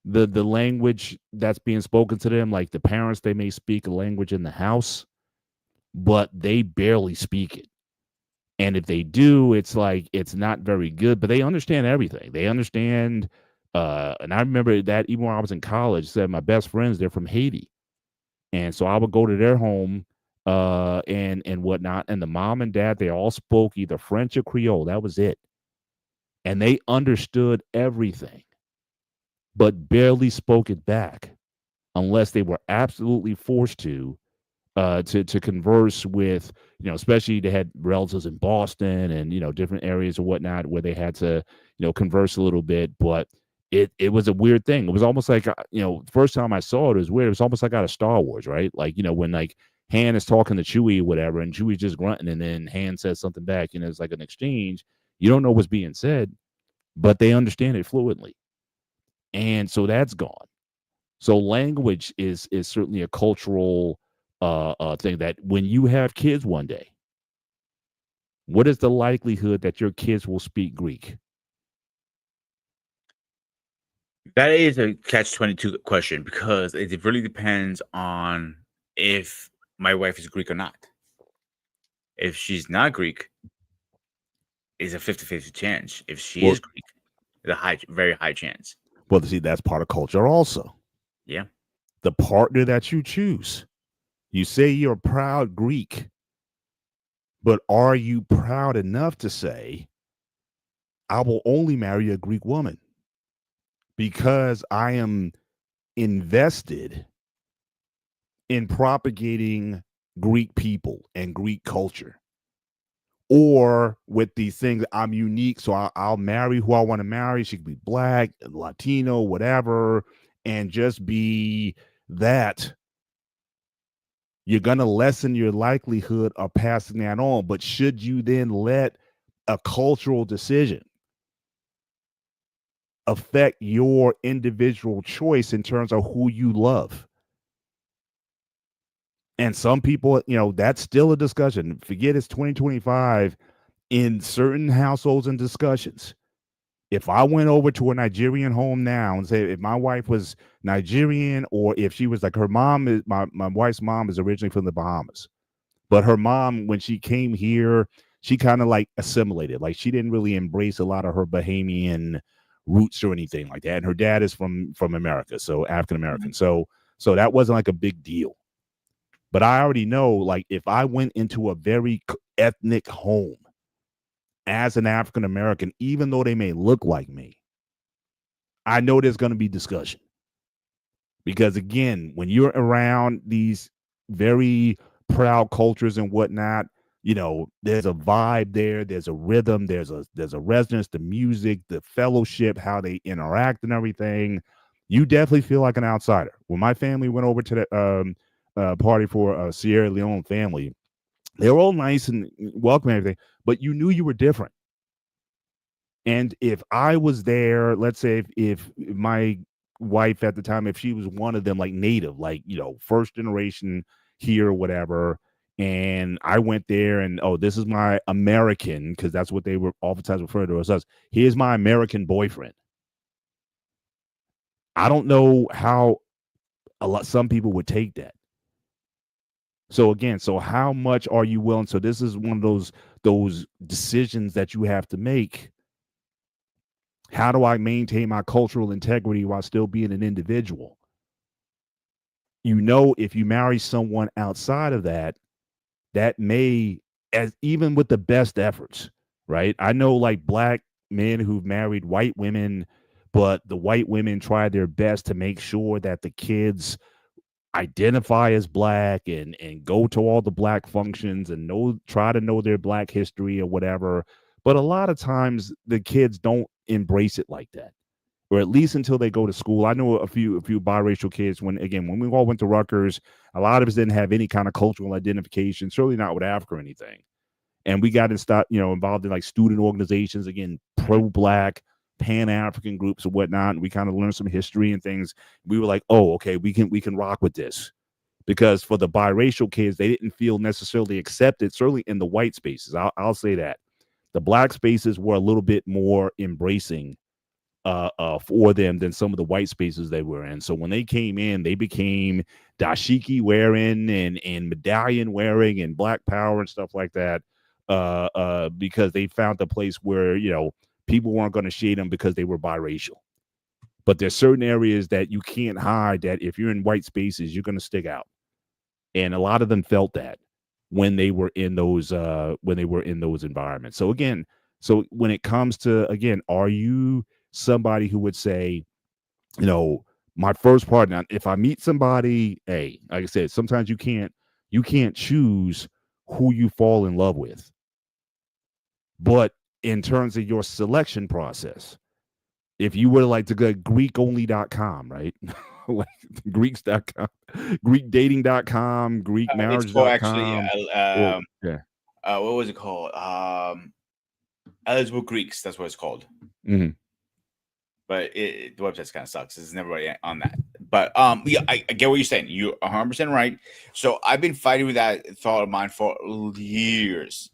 the language that's being spoken to them. Like the parents, they may speak a language in the house, but they barely speak it. And if they do, it's like it's not very good, but they understand everything. They understand and I remember that even when I was in college, said my best friends, they're from Haiti. And so I would go to their home and whatnot. And the mom and dad, they all spoke either French or Creole. That was it. And they understood everything, but barely spoke it back unless they were absolutely forced to converse with, especially they had relatives in Boston and, different areas or whatnot where they had to, converse a little bit. But it was a weird thing. It was almost like, the first time I saw it was weird. It was almost like out of Star Wars, right? Like, when like Han is talking to Chewie or whatever, and Chewie's just grunting, and then Han says something back, it's like an exchange. You don't know what's being said, but they understand it fluently. And so that's gone. So language is certainly a cultural thing that when you have kids one day, What is the likelihood that your kids will speak Greek? That is a catch-22 question because it really depends on if my wife is Greek or not. If she's not Greek, it's a 50-50 chance. If she Well, is Greek, it's a very high chance. well, see, that's part of culture also. Yeah. The partner that you choose. You say you're a proud Greek, but are you proud enough to say, I will only marry a Greek woman because I am invested in propagating Greek people and Greek culture? Or with these things, I'm unique, so I'll marry who I want to marry. She could be black, Latino, whatever, and just be that. You're going to lessen your likelihood of passing that on. But should you then let a cultural decision affect your individual choice in terms of who you love? And some people, that's still a discussion. Forget it's 2025 in certain households and discussions. If I went over to a Nigerian home now and say if my wife was Nigerian, or if she was like her mom is my wife's mom is originally from the Bahamas, but her mom, when she came here, she kind of like assimilated. Like she didn't really embrace a lot of her Bahamian roots or anything like that. And her dad is from America, so African American. So that wasn't like a big deal. But I already know, like, if I went into a very ethnic home as an African American, even though they may look like me, I know there's going to be discussion. Because again, when you're around these very proud cultures and whatnot, there's a vibe there, there's a rhythm, there's a resonance, the music, the fellowship, how they interact and everything. You definitely feel like an outsider. When my family went over to the party for a Sierra Leone family, they were all nice and welcoming and everything, but you knew you were different. And if I was there, let's say if my wife at the time, if she was one of them, like native, like, first generation here or whatever, and I went there and, oh, this is my American, because that's what they were oftentimes referred to as. Here's my American boyfriend. I don't know how some people would take that. So again, how much are you willing? So this is one of those decisions that you have to make. How do I maintain my cultural integrity while still being an individual? If you marry someone outside of that, that may, as even with the best efforts, right? I know like black men who've married white women, but the white women try their best to make sure that the kids identify as black and go to all the black functions and try to know their black history or whatever. But a lot of times the kids don't embrace it like that, or at least until they go to school. I know a few biracial kids when we all went to Rutgers, a lot of us didn't have any kind of cultural identification, certainly not with Africa or anything. And we got to start, involved in like student organizations, again, pro-black, pan-African groups and whatnot. And we kind of learned some history and things. We were like, oh, okay, we can rock with this. Because for the biracial kids, they didn't feel necessarily accepted, certainly in the white spaces. I'll say that. The black spaces were a little bit more embracing for them than some of the white spaces they were in. So when they came in, they became dashiki wearing and medallion wearing and black power and stuff like that, because they found a place where people weren't going to shade them because they were biracial. But there's certain areas that you can't hide, that if you're in white spaces, you're going to stick out. And a lot of them felt that when they were in those environments. So again, when it comes to, again, are you somebody who would say, my first partner, if I meet somebody, hey, like I said, sometimes you can't choose who you fall in love with. But in terms of your selection process, if you were like to go greekonly.com, right? Like Greeks.com, GreekDating.com, It's called actually, GreekMarriage.com. Yeah. what was it called? Eligible Greeks. That's what it's called. Mm-hmm. But the website kind of sucks. There's never really on that. But yeah, I get what you're saying. You're 100% right. So I've been fighting with that thought of mine for years.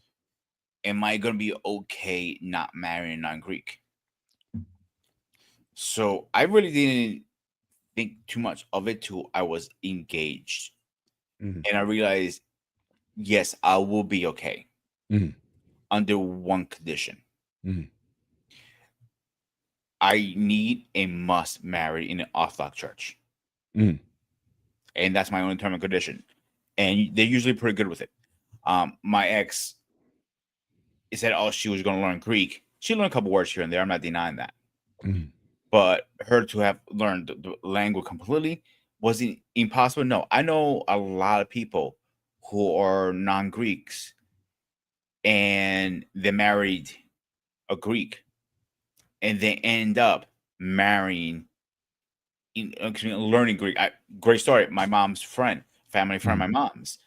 am I going to be okay not marrying a non-Greek? So I really didn't think too much of it till I was engaged. Mhm. And I realized, yes, I will be okay Mhm. under one condition. Mhm. I need and must marry in an Orthodox church. Mhm. And that's my only term and condition. And they're usually pretty good with it. My ex said, oh, she was going to learn Greek. She learned a couple words here and there. I'm not denying that. Mhm. But her to have learned the language completely wasn't impossible. No, I know a lot of people who are non-Greeks and they married a Greek and they end up marrying, learning Greek. Great story. My mom's friend, family friend, Mhm. my mom's,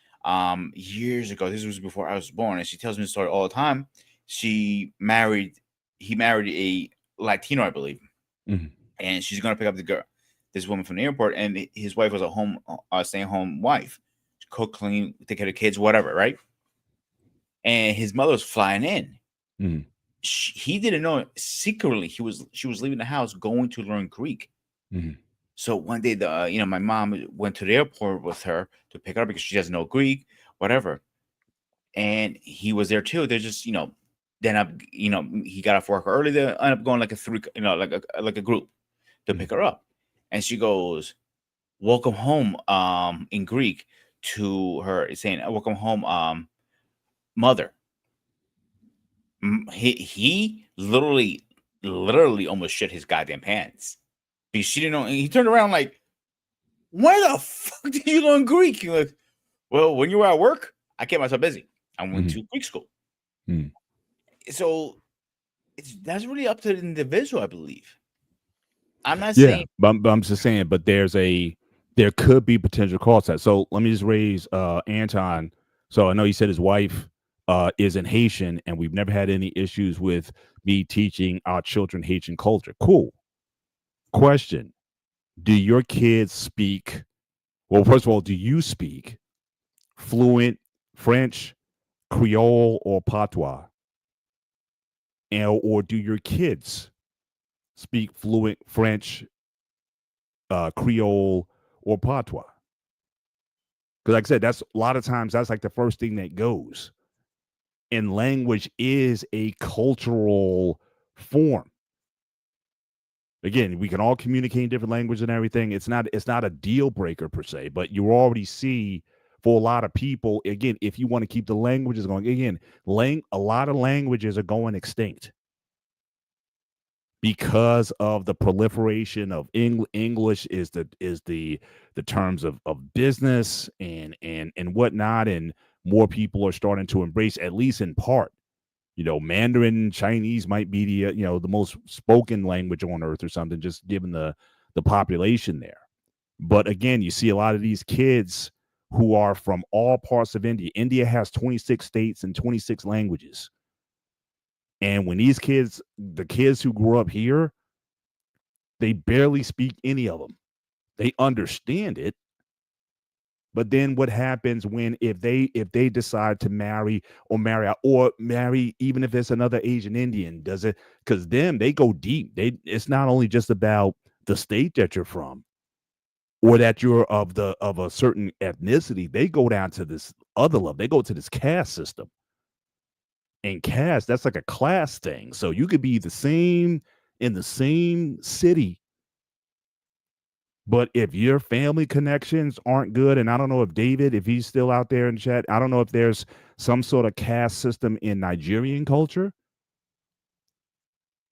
years ago. This was before I was born, and she tells me the story all the time. He married a Latino, I believe, Mhm. and she's gonna pick up this woman from the airport, and his wife was a stay-at-home wife, cook, clean, take care of the kids, whatever, right? And his mother was flying in. Mhm. He didn't know secretly she was leaving the house going to learn Greek. Mhm. So one day, my mom went to the airport with her to pick her up because she doesn't know Greek, whatever. And he was there too. They're just, then up, he got off work early. They end up going like a three, like a group to pick Mhm. her up. And she goes, "Welcome home," in Greek to her, saying, "Welcome home, mother." He literally almost shit his goddamn pants because she didn't know. And he turned around like, why the fuck did you learn Greek? You're like, well, when you were at work, I kept myself busy. I went Mhm. to Greek school. Mhm. So that's really up to the individual, I believe. I'm not Yeah, saying but I'm just saying, but there could be potential cost that. So let me just raise Anton. So I know he said his wife isn't Haitian, and we've never had any issues with me teaching our children Haitian culture. Cool. Question: do your kids speak? Well, first of all, do you speak fluent French, Creole, or Patois? And or do your kids speak fluent French, Creole, or Patois? Because, like I said, that's a lot of times that's like the first thing that goes. And language is a cultural form. Again, we can all communicate in different languages and everything. It's not a deal breaker per se, but you already see for a lot of people, again, if you want to keep the languages going, again, a lot of languages are going extinct because of the proliferation of English is the terms of business and whatnot, and more people are starting to embrace, at least in part. Mandarin Chinese might be the most spoken language on earth or something, just given the population there. But again, you see a lot of these kids who are from all parts of India. India has 26 states and 26 languages. And when the kids who grew up here, they barely speak any of them. They understand it, but then what happens when if they decide to marry or marry out or marry, even if it's another Asian Indian, does it? Because them, they go deep. It's not only just about the state that you're from or that you're of a certain ethnicity. They go down to this other level. They go to this caste system, and caste, that's like a class thing. So you could be the same in the same city. But if your family connections aren't good, and I don't know if David, if he's still out there in chat, I don't know if there's some sort of caste system in Nigerian culture.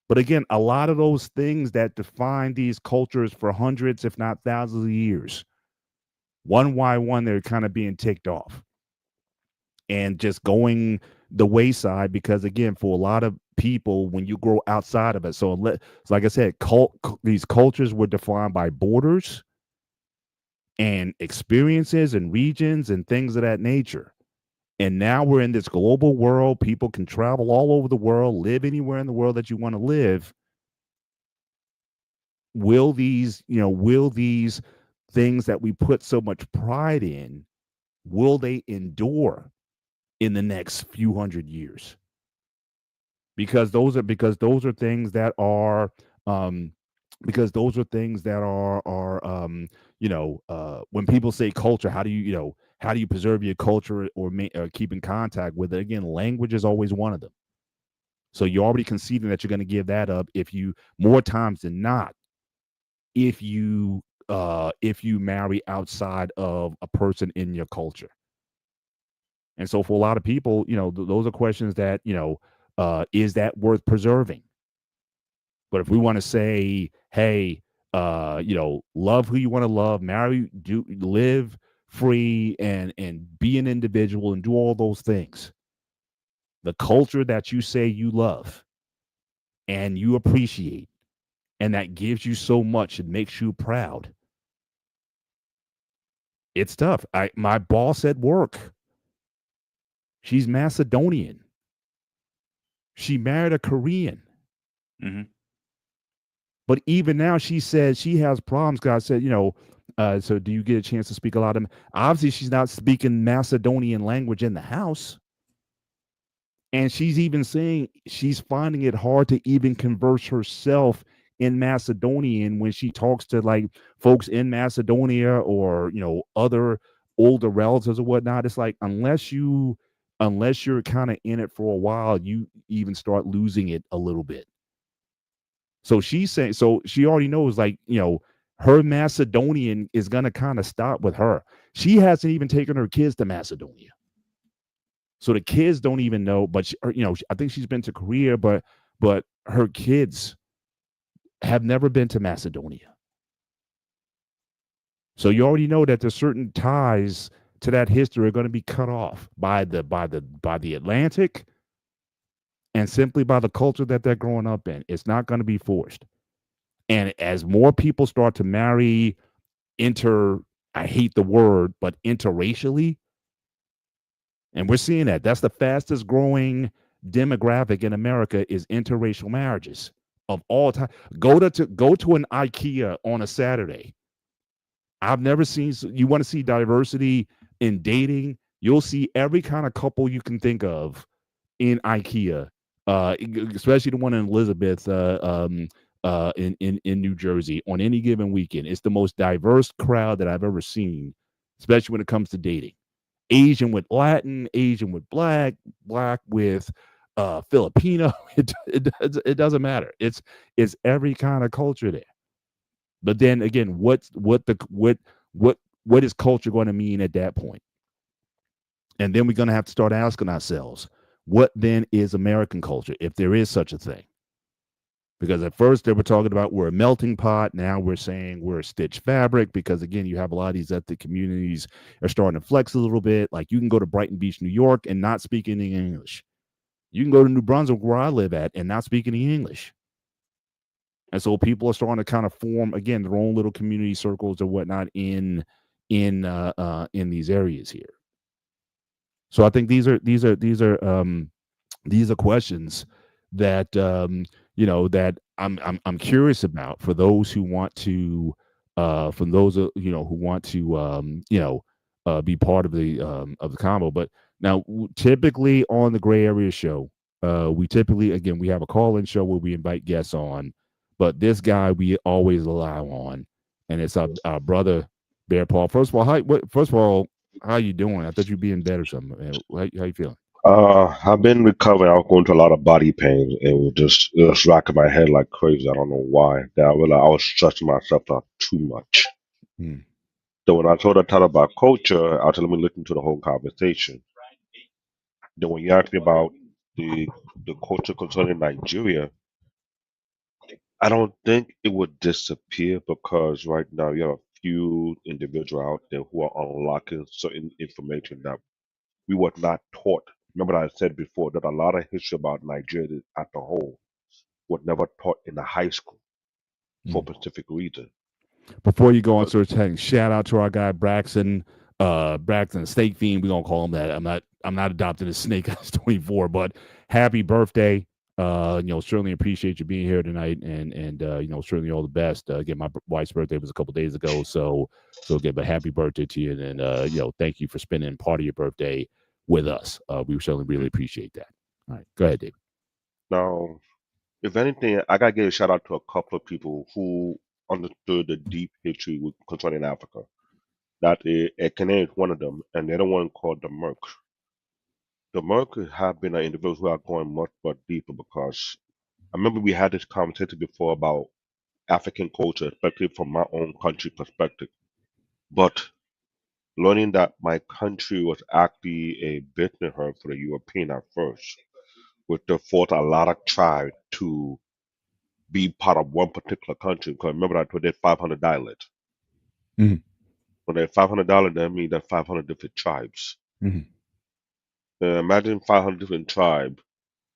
But again, a lot of those things that define these cultures for hundreds, if not thousands of years, one by one, they're kind of being ticked off and just going the wayside because, again, for a lot of people, when you grow outside of it, so like I said, these cultures were defined by borders and experiences and regions and things of that nature. And now we're in this global world. People can travel all over the world, live anywhere in the world that you want to live. Will these things that we put so much pride in, will they endure in the next few hundred years? because those are things that are um when people say culture, how do you preserve your culture or keep in contact with it? Again, language is always one of them. So you're already conceding that you're going to give that up if you more times than not if you marry outside of a person in your culture. And so for a lot of people, those are questions that, is that worth preserving? But if we want to say, hey, love who you want to love, marry, live free and be an individual and do all those things. The culture that you say you love and you appreciate and that gives you so much and makes you proud. It's tough. My boss at work, she's Macedonian. She married a Korean. Mm-hmm. But even now, she says she has problems. God said, so do you get a chance to speak a lot of? Obviously, she's not speaking Macedonian language in the house. And she's even saying she's finding it hard to even converse herself in Macedonian when she talks to like folks in Macedonia or, other older relatives or whatnot. It's like, unless you're kind of in it for a while, you even start losing it a little bit. So she's saying, so she already knows, like, her Macedonian is going to kind of stop with her. She hasn't even taken her kids to Macedonia. So the kids don't even know, but I think she's been to Korea, but her kids have never been to Macedonia. So you already know that there's certain ties to that history are going to be cut off by the Atlantic and simply by the culture that they're growing up in. It's not going to be forced. And as more people start to marry I hate the word, but interracially, and we're seeing that's the fastest growing demographic in America is interracial marriages of all time. Go to an IKEA on a Saturday. I've never seen. You want to see diversity in dating? You'll see every kind of couple you can think of in IKEA, especially the one in Elizabeth, in New Jersey on any given weekend. It's the most diverse crowd that I've ever seen, especially when it comes to dating. Asian with Latin, Asian with black with Filipino. It doesn't matter. It's every kind of culture there. But then again, what is culture going to mean at that point? And then we're going to have to start asking ourselves, what then is American culture, if there is such a thing? Because at first they were talking about we're a melting pot. Now we're saying we're a stitched fabric because, again, you have a lot of these ethnic communities are starting to flex a little bit. Like you can go to Brighton Beach, New York, and not speak any English. You can go to New Brunswick, where I live at, and not speak any English. And so people are starting to kind of form, again, their own little community circles or whatnot in these areas here. So I think these are questions that that I'm curious about for those who want to who want to be part of the combo. But now typically on the Gray Area Show, we typically, again, we have a call-in show where we invite guests on, but this guy we always rely on, and it's our brother Bear Paul. First of all, how you doing? I thought you'd be in bed or something, man. How you feeling? I've been recovering. I was going through a lot of body pain. It was racking my head like crazy. I don't know why. That I realized I was stressing myself out too much. Hmm. So when I told her title about culture, I told let me listen to the whole conversation. Then when you asked me about the the culture concerning Nigeria, I don't think it would disappear because right now you have a few individuals out there who are unlocking certain information that we were not taught. Remember, I said before that a lot of history about Nigeria as a whole was never taught in the high school for a specific reason. Before you go on, But search heading, shout out to our guy Braxton, Braxton Snake Fiend. We're gonna call him that. I'm not adopting a snake as 24, but happy birthday. Certainly appreciate you being here tonight, and certainly all the best. Again, my wife's birthday was a couple days ago, so again, but happy birthday to you, and thank you for spending part of your birthday with us. We certainly really appreciate that. All right, go ahead, David. Now, if anything, I gotta give a shout out to a couple of people who understood the deep history concerning Africa. That is, Ekene is one of them, and the other one called the Merc. The Merc have been an individual who are going much deeper because I remember we had this conversation before about African culture, especially from my own country perspective. But learning that my country was actually a business hub for the European at first, which they forced a lot of tribes to be part of one particular country. Because remember, I told you 500 dialects. Mhm. When there's 500 dialects, that means there's 500 different tribes. Mhm. Imagine 500 different tribes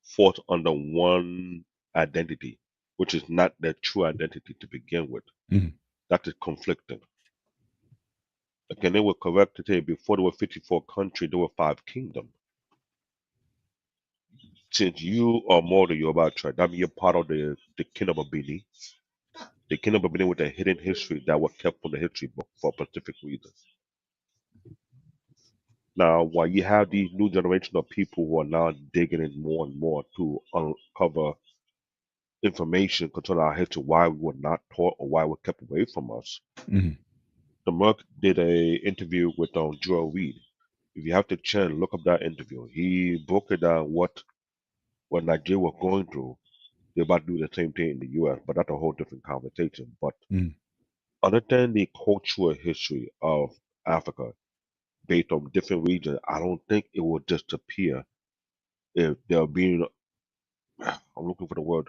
fought under one identity, which is not their true identity to begin with. Mhm. That is conflicting. Again, they were correct to say before there were 54 countries, there were 5 kingdoms. Since you are more than Yoruba tribe, that means you're part of the kingdom of Benin. The kingdom of Benin with a hidden history that was kept from the history book for a specific reason. Now, while you have these new generation of people who are now digging in more and more to uncover information concerning our history, why we were not taught or why were kept away from us, Mhm. the Merc did a interview with Joel Reed. If you have the chance, look up that interview. He broke it down what Nigeria was going through. They're about to do the same thing in the U.S., but that's a whole different conversation. But Mhm. understand the cultural history of Africa based on different regions, I don't think it will disappear if they're being, I'm looking for the word,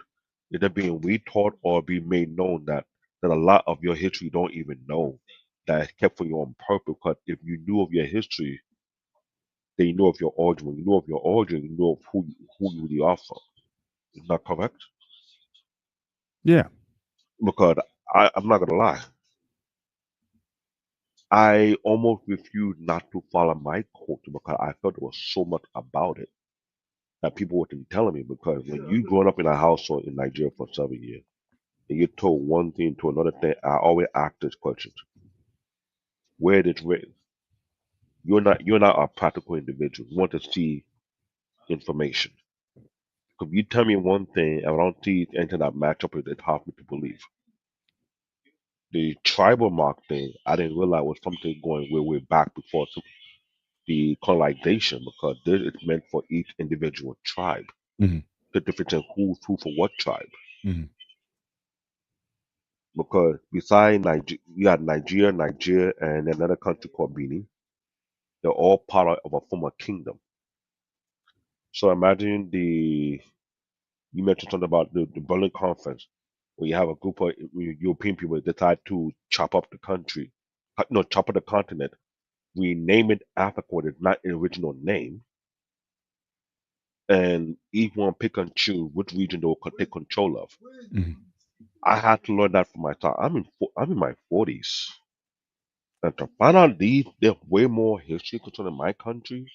if they're being retaught or being made known that a lot of your history you don't even know that is kept for you on purpose. Because if you knew of your history, then you know of your origin. When you know of your origin, you know of who you really are from. Is that correct? Yeah. Because I'm not gonna lie, I almost refused not to follow my culture because I felt there was so much about it that people weren't telling me. Because when you growing up in a household in Nigeria for 7 years and you're told one thing to another thing, I always ask this question: where it is written. You're not a practical individual. You want to see information. Because you tell me one thing and I don't see anything that match up with it, half me to believe. The tribal mark thing, I didn't realize was something going way back before the colonization because this is meant for each individual tribe. Mhm. The difference in who's who for what tribe. Mhm. Because besides Nigeria, you got Nigeria, and another country called Benin. They're all part of a former kingdom. So imagine you mentioned something about the Berlin Conference, where you have a group of European people that decide to chop up the country, no, chop up the continent, rename it Africa, what is not an original name, and each one pick and choose which region they will take control of. Mhm. I had to learn that for myself. I'm in my 40s, and to find out there's way more history concerning my country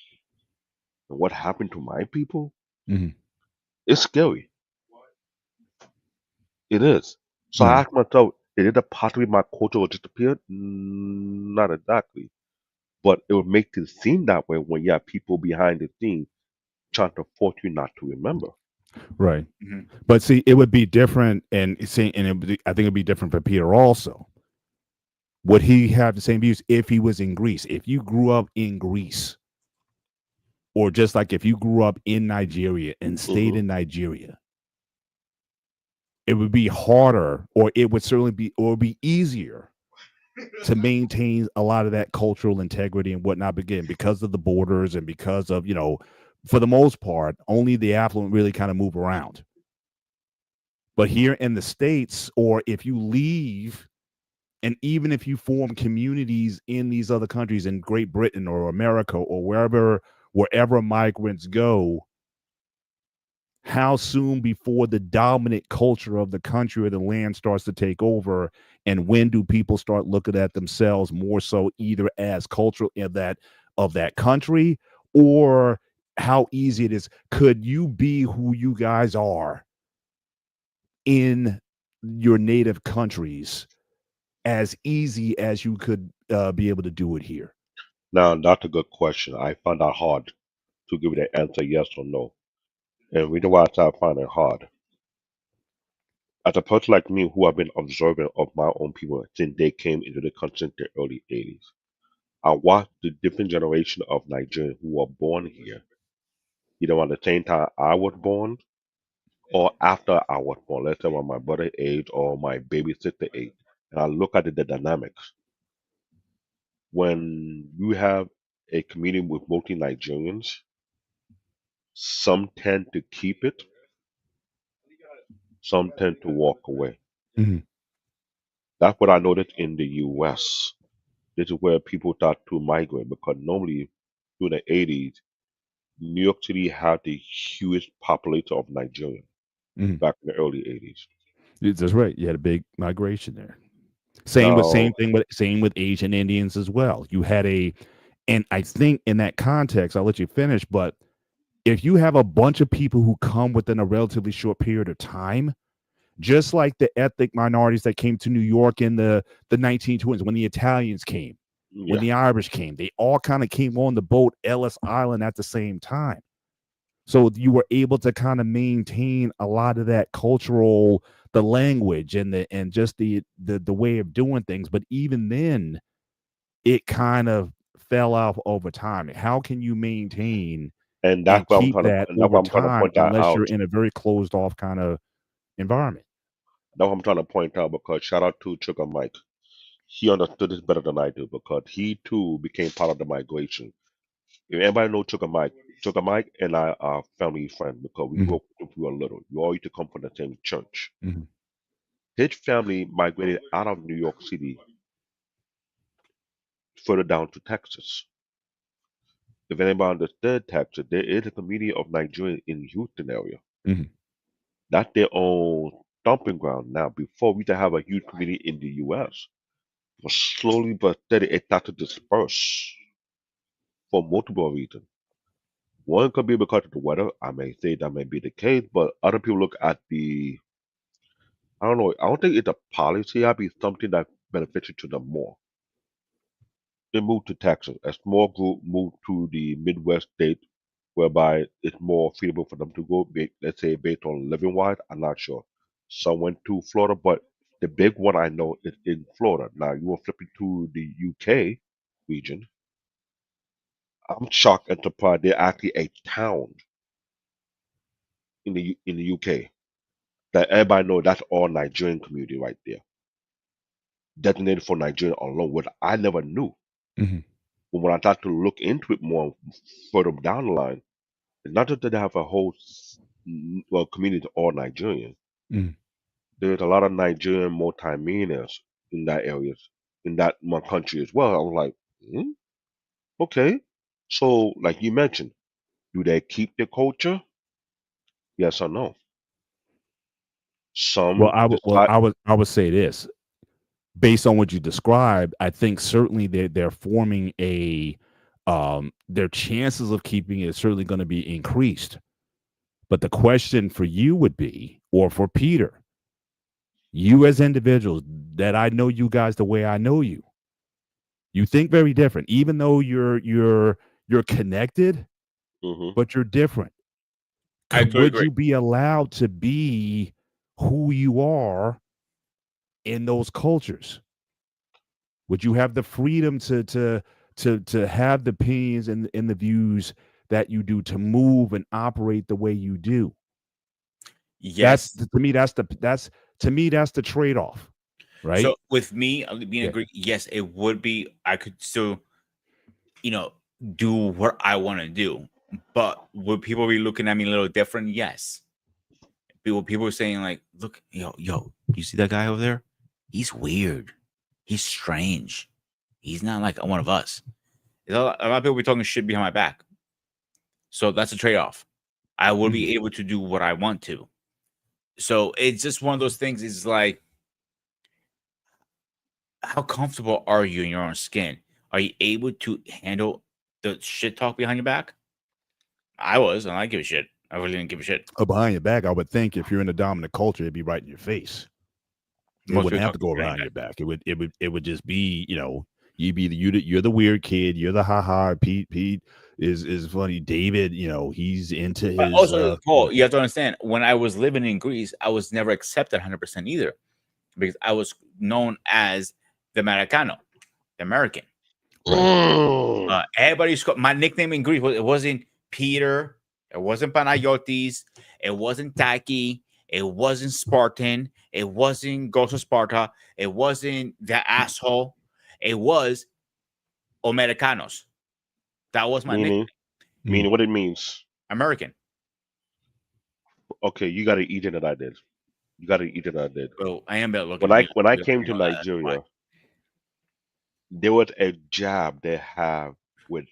and what happened to my people, Mhm. it's scary. It is. So I Yeah. asked myself, is it a possibly my culture will disappear? Not exactly. But it would make it seem that way when you have people behind the scenes trying to force you not to remember. Right. Mhm. But see, it would be different, and I think it'd be different for Peter also. Would he have the same views if he was in Greece? If you grew up in Greece, or just like if you grew up in Nigeria and stayed Hmm. in Nigeria, it would be harder, or it would certainly be, or be easier to maintain a lot of that cultural integrity and whatnot. Again, because of the borders and because of, for the most part, only the affluent really kind of move around. But here in the States, or if you leave, and even if you form communities in these other countries, in Great Britain or America or wherever migrants go, how soon before the dominant culture of the country or the land starts to take over, and when do people start looking at themselves more so either as cultural of that country, or how easy it is, could you be who you guys are in your native countries as easy as you could be able to do it here? Now, that's a good question. I found that hard to give you the answer yes or no. And the reason why I find it hard, as a person like me who have been observant of my own people since they came into the country in the early 80s, I watched the different generation of Nigerians who were born here, either at the same time I was born or after I was born, let's say when my brother age or my baby sister age. And I look at the dynamics. When you have a community with mostly Nigerians, some tend to keep it, some tend to walk away. Mhm. That's what I noticed in the US. This is where people start to migrate because normally during the 80s, New York City had the hugest population of Nigerians Mhm. back in the early 80s. That's right. You had a big migration there. Now, Same with Asian Indians as well. You had and I think in that context, I'll let you finish, but if you have a bunch of people who come within a relatively short period of time, just like the ethnic minorities that came to New York in the 1920s, when the Italians came, when yeah, the Irish came, they all kind of came on the boat Ellis Island at the same time. So you were able to kind of maintain a lot of that cultural, the language and just the way of doing things. But even then, it kind of fell off over time. How can you maintain and and keep that that's over why I'm trying to time point that unless you're out. in a very closed off kind of environment? That's what I'm trying to point out because shout out to Sugar Mike. He understood this better than I do because he too became part of the migration. If anybody know Sugar Mike and I are family friends because we grew Mhm, up when we were little. We all used to come from the same church. mhm, His family migrated out of New York City further down to Texas. If anybody understood Texas, there is a community of Nigerians in Houston area. mhm. That's their own dumping ground now. Before we used to have a huge community in the US. But slowly but steady it started to disperse for multiple reasons. One could be because of the weather. I may say that may be the case, but other people look at I don't know, I don't think it's a policy, I'd be something that beneficial to them more. They moved to Texas. A small group moved to the Midwest state, whereby it's more feasible for them to go, let's say, based on living wise. I'm not sure. Some went to Florida, but the big one I know is in Florida. Now, you will flip it to the UK region. I'm shocked and surprised they're actually a town in the UK that everybody know that's all Nigerian community right there, designated for Nigeria alone, which I never knew. Mhm, But when I start to look into it more further down the line, it's not just that they have a whole well community of all Nigerians. mhm. There's a lot of Nigerian multimillionaires in that areas, in that my country as well. I was like, okay. So, like you mentioned, do they keep their culture? Yes or no? Well, Some I would well, decide. I would say this based on what you described. I think certainly they're forming their chances of keeping it is certainly going to be increased. But the question for you would be, or for Peter, you as individuals that I know you guys the way I know you, you think very different, even though you're connected, Hmm. but you're different. I totally Would agree. you be allowed to be who you are in those cultures? Would you have the freedom to have the opinions and the views that you do to move and operate the way you do? That's Yes. to me. That's the trade off, right? So with me being Yeah. agree, yes, it would be. I could still, you know, do what I want to do, but would people be looking at me a little different? Yes. People are saying like, look, yo, you see that guy over there? He's weird. He's strange. He's not like one of us. A lot of people be talking shit behind my back. So that's a trade off. I will Mhm. be able to do what I want to. So it's just one of those things. Is like, how comfortable are you in your own skin? Are you able to handle the shit talk behind your back? I was, and I give a shit. I really didn't give a shit. Behind your back, I would think if you're in a dominant culture, it'd be right in your face. It Most wouldn't people have to talk go behind around your your back. back. It would just be, you'd be you're the weird kid. You're the ha ha Pete. is funny. David, he's into But his also, Paul, you have to understand, when I was living in Greece, I was never accepted 100% either, because I was known as the Americano, the American. Mm. Everybody's my nickname in Greece. It wasn't Peter, it wasn't Panayotis, it wasn't Taki, it wasn't Spartan, it wasn't Ghost of Sparta, it wasn't the asshole, it was Americanos. That was my nickname. Meaning what it means. American. Okay, you got to eat it that I did. You got to eat it that I did. Well, I am looking When I came to Nigeria, there was a job they have with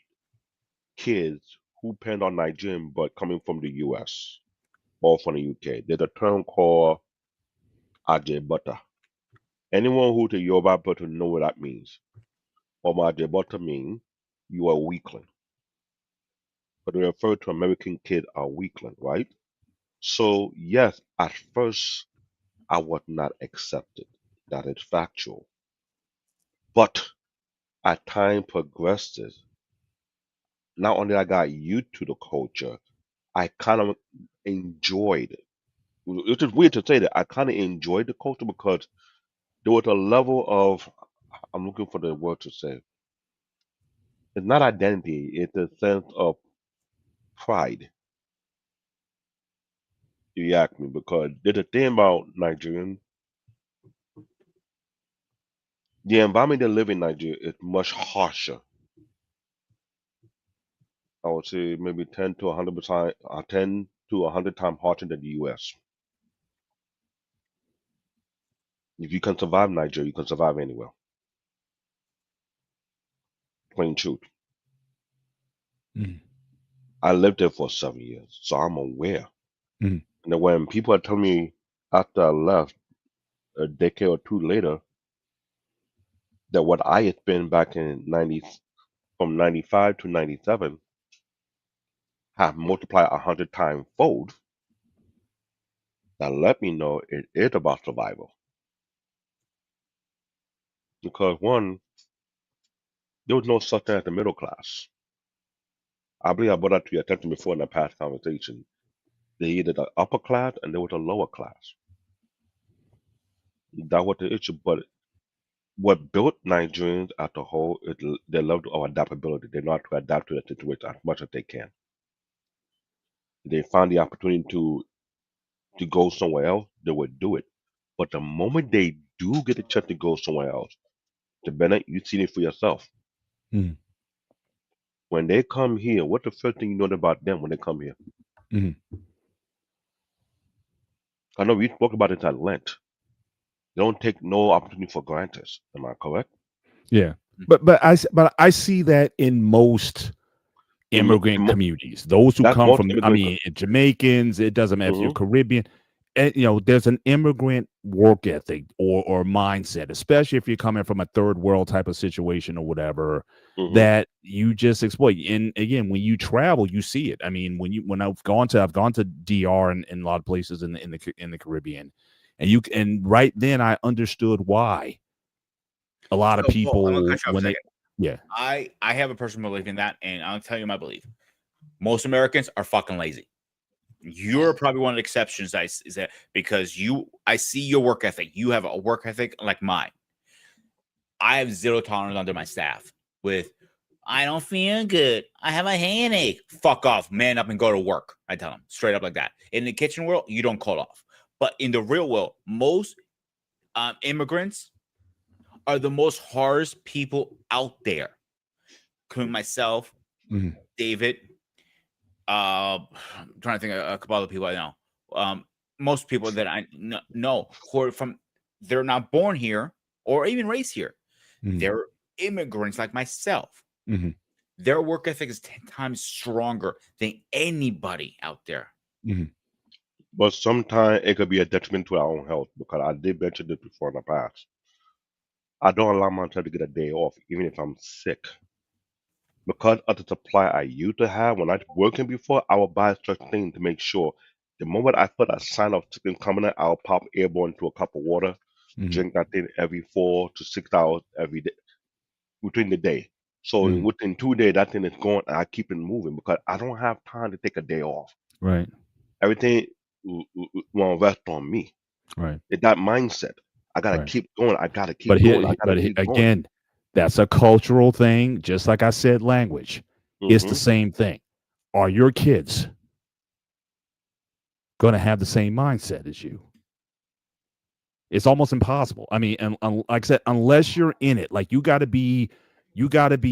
kids who depend on Nigerian but coming from the US or from the UK. There's a term called ajebota. Anyone who's a Yoruba person know what that means. Or ajebota means you are a weakling. But they refer to American kids as weakling, right? So yes, at first I was not accepted. That is factual. But as time progresses, not only I got used to the culture, I kind of enjoyed it. It is weird to say that I kind of enjoyed the culture because there was a level of, I'm looking for the word to say. It's not identity, it's a sense of pride, if you ask me, because there's a thing about Nigerian, the environment they live in Nigeria is much harsher. I would say maybe 10 to 100%, 10 to 100 times harsher than the US. If you can survive Nigeria, you can survive anywhere. Plain truth. Mhm. I lived there for 7 years, so I'm aware. Mhm. And then when people are telling me after I left, a decade or two later, that what I had spent back in 90, from 95 to 97, have multiplied 100 times fold, that let me know it is about survival. Because one, there was no such thing as the middle class. I believe I brought that to your attention before in a past conversation. They either the upper class and there was a lower class. That was the issue. But what built Nigerians as a whole is their level of adaptability. They know how to adapt to the situation as much as they can. They find the opportunity to go somewhere else, they would do it. But the moment they do get a chance to go somewhere else, to Bennett, you see it for yourself. Mhm. When they come here, what's the first thing you know about them when they come here? Mhm. I know we spoke about it at length. They don't take no opportunity for granted. Am I correct? Yeah, Mm. but I see that in most immigrant communities, those who That's come most from, immigrant. Jamaicans, it doesn't matter if you're Mm-hmm, Caribbean, and there's an immigrant work ethic or mindset, especially if you're coming from a third world type of situation or whatever, mm-hmm. that you just exploit. And again, when you travel, you see it. I mean, when I've gone to DR and in a lot of places in the Caribbean, and right then I understood why a lot of So, Paul, I'm gonna people cut you off a when they second. yeah. I have a personal belief in that, and I'll tell you my belief. Most Americans are fucking lazy. You're probably one of the exceptions. Is that because I see your work ethic. You have a work ethic like mine. I have zero tolerance under my staff with, I don't feel good, I have a headache. Fuck off, man up and go to work. I tell them straight up like that. In the kitchen world, you don't call off. But in the real world, most immigrants are the most hardest people out there. Including myself, Mhm. David. I'm trying to think of a couple other people I know. Most people that I know who are from, they're not born here or even raised here. Mhm. They're immigrants like myself. Mhm. Their work ethic is 10 times stronger than anybody out there. Mhm. But sometimes it could be a detriment to our own health because I did mention this before in the past. I don't allow myself to get a day off, even if I'm sick. Because of the supply I used to have when I was working before, I would buy such things to make sure the moment I put a sign of chicken coming in, I'll pop airborne into a cup of water, Mhm. drink that thing every 4 to 6 hours every day between the day. So Mm. within 2 days, that thing is going. I keep it moving because I don't have time to take a day off. Right. Everything will rest on me. Right. It's that mindset. I gotta Right. keep going. I gotta keep But going. I here, gotta keep going. again, that's a cultural thing. Just like I said, language. It's the Hmm. same thing. Are your kids going to have the same mindset as you? It's almost impossible. I mean, and like I said, unless you're in it, like you got to be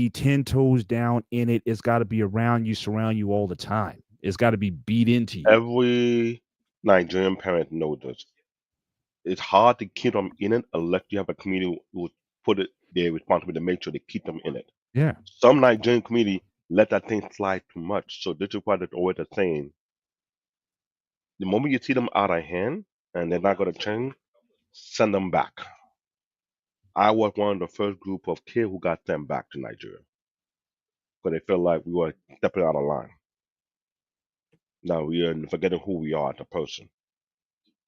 10 toes down in it. It's got to be around you, surround you all the time. It's got to be beat into you. Every Nigerian parent knows this. It's hard to keep them in it unless you have a community who would put it their responsibility to make sure they keep them in it. Yeah. Some Nigerian community let that thing slide too much. So this is why there's always a saying: the moment you see them out of hand and they're not gonna change, send them back. I was one of the first group of kids who got sent back to Nigeria because they felt like we were stepping out of line. Now we are forgetting who we are as a person.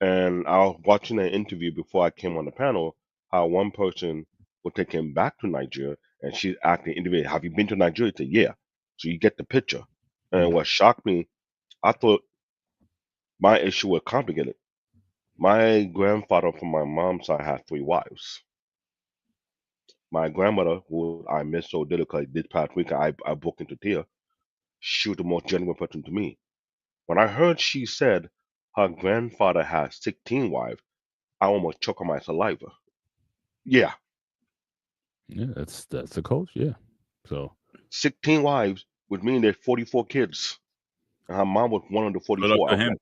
And I was watching an interview before I came on the panel how one person was taken back to Nigeria and she's asking the interview, have you been to Nigeria? He said, yeah. So you get the picture. And Mhm. what shocked me, I thought my issue was complicated. My grandfather from my mom's side had 3 wives. My grandmother, who I miss so dearly because this past week I broke into tears, she was the most genuine person to me. When I heard she said her grandfather had 16 wives, I almost choked on my saliva. Yeah, Yeah, that's the coach. Yeah. So 16 wives would mean there's 44 kids. And her mom was one of the Good luck 44. I to was him.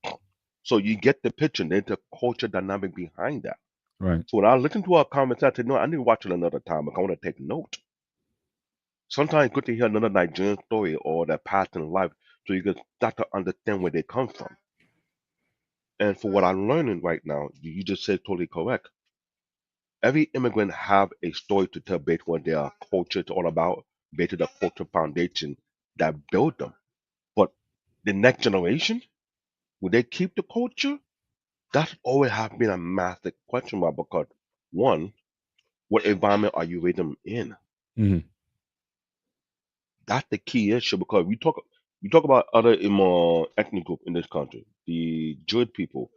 like, so you get the picture. There's a culture dynamic behind that. right. So when I listened to her comments, I said, no, I need to watch it another time because I want to take note. Sometimes it's good to hear another Nigerian story or their past in life so you can start to understand where they come from. And for what I'm learning right now, you just said totally correct. Every immigrant have a story to tell based on what their culture is all about, based on the cultural foundation that built them. But the next generation, will they keep the culture? That's always have been a massive question mark because one, what environment are you raising them in? Mhm. That's the key issue because we talk about other ethnic group in this country, the Jewish people,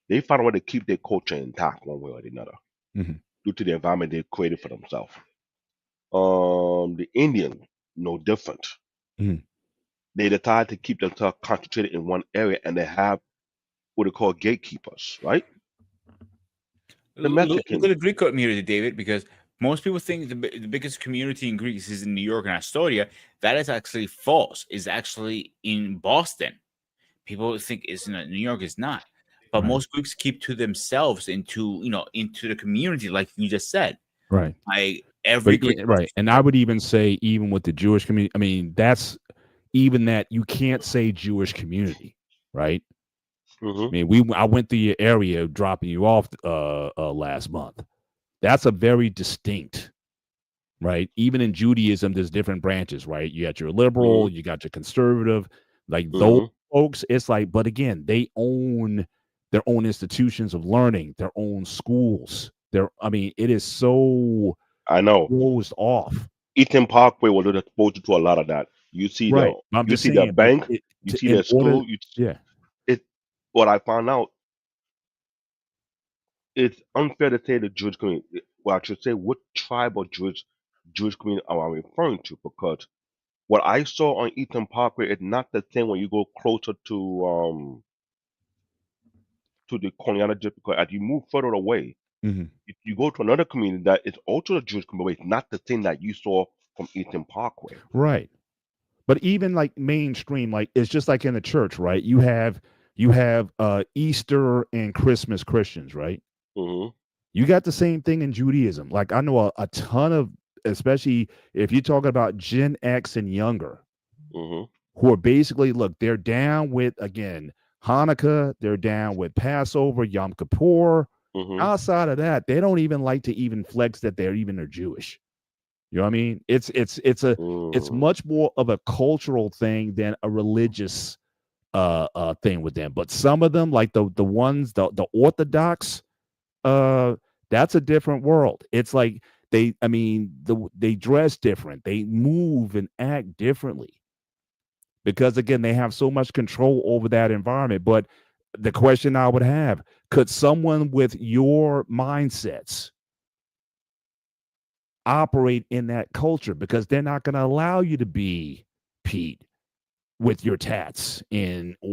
they find a way to keep their culture intact one way or another Mhm. due to the environment they created for themselves. The Indian, no different. Mhm. They decide to keep themselves concentrated in one area and they have what they call gatekeepers, right? The Look at Mexican. the Greek community, David, because most people think the biggest community in Greece is in New York and Astoria. That is actually false. It's actually in Boston. People think it's in New York. It's not. But Right. most Greeks keep to themselves into the community, like you just said. Right. Like every But Greek right. And I would even say, even with the Jewish community, I mean, that's even that you can't say Jewish community, right? Hmm. I mean, I went through your area dropping you off last month. That's a very distinct, right? Even in Judaism, there's different branches, right? You got your Hmm. liberal, you got your conservative, like those Hmm. folks. It's like, but again, they own their own institutions of learning, their own schools. I mean, it is so I know. closed off. Eaton Parkway was exposed to a lot of that. You see Right. I'm you just see their saying, but bank, you see in their order, school. yeah, It what I found out, it's unfair to say the Jewish community. Well, I should say what tribe or Jewish community am I referring to? Because what I saw on Eaton Parkway is not the same when you go closer to the Colonial District. Because as you move further away, mhm, if you go to another community that is also a Jewish community, but it's not the thing that you saw from Eaton Parkway. right. But even like mainstream, like it's just like in the church, right? You have Easter and Christmas Christians, right? Hmm. You got the same thing in Judaism. Like I know a ton of, especially if you're talking about Gen X and younger, Hmm. who are basically, look, they're down with, again, Hanukkah, they're down with Passover, Yom Kippur. Hmm. Outside of that, they don't even like to even flex that they're Jewish. You know what I mean? It's Mm. much more of a cultural thing than a religious thing with them. But some of them, like the ones, the Orthodox, uh that's a different world. It's like they dress different, they move and act differently because again they have so much control over that environment. But the question I would have, could someone with your mindsets operate in that culture? Because they're not going to allow you to be Pete with your tats in I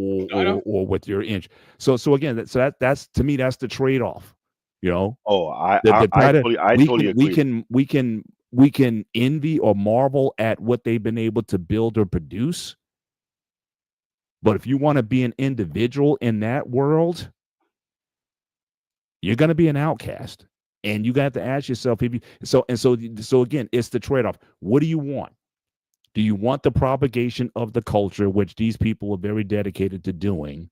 know. or with your inch. So again, that's to me that's the trade-off. You know, Oh, the data I totally agree. we can envy or marvel at what they've been able to build or produce. But if you want to be an individual in that world, you're going to be an outcast. And you got to ask yourself if you so again, it's the trade-off. What do you want? Do you want the propagation of the culture, which these people are very dedicated to doing?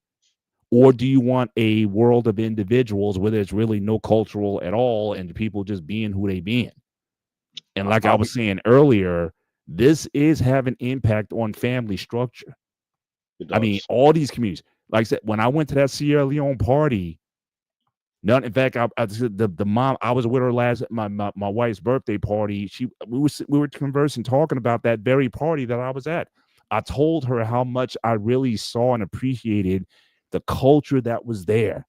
Or do you want a world of individuals where there's really no cultural at all and people just being who they being? And like I I'll be, was saying earlier, this is having impact on family structure. it I mean, does. all these communities. Like I said, when I went to that Sierra Leone party, none. In fact, the mom. I was with her last my wife's birthday party. We were conversing, talking about that very party that I was at. I told her how much I really saw and appreciated the culture that was there.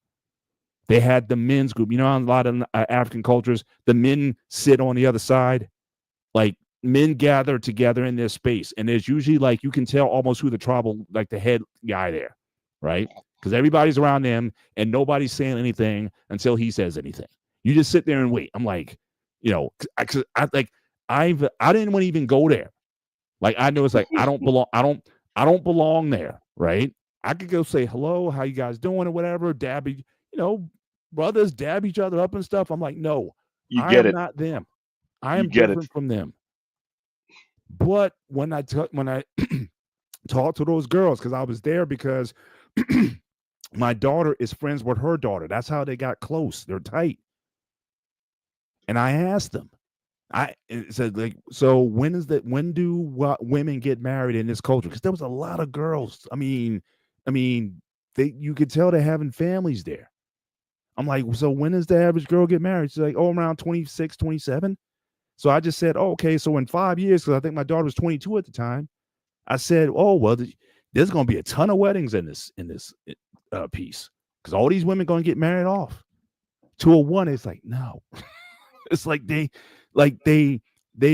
They had the men's group. You know, in a lot of African cultures, the men sit on the other side. Like men gather together in their space, and there's usually like you can tell almost who the tribal, like the head guy there, right? Because everybody's around them and nobody's saying anything until he says anything. You just sit there and wait. I'm like, you know, I didn't want to even go there. Like I know it's like I don't belong. I don't belong there, right? I could go say hello, how you guys doing or whatever. Brothers dab each other up and stuff. I'm like, no, You I get am it. not them. I You am get it. different from them. But when I talked to those girls, because I was there because my daughter is friends with her daughter. That's how they got close. They're tight. And I asked them, it said like, so when do women get married in this culture? Because there was a lot of girls. I mean, you could tell they're having families there. I'm like, so when does the average girl get married? She's like, oh, around 26, 27. So I just said, oh, okay, so in 5 years, because I think my daughter was 22 at the time, I said, oh, well, there's going to be a ton of weddings in this piece because all these women going to get married off. To a one, it's like, no. It's like they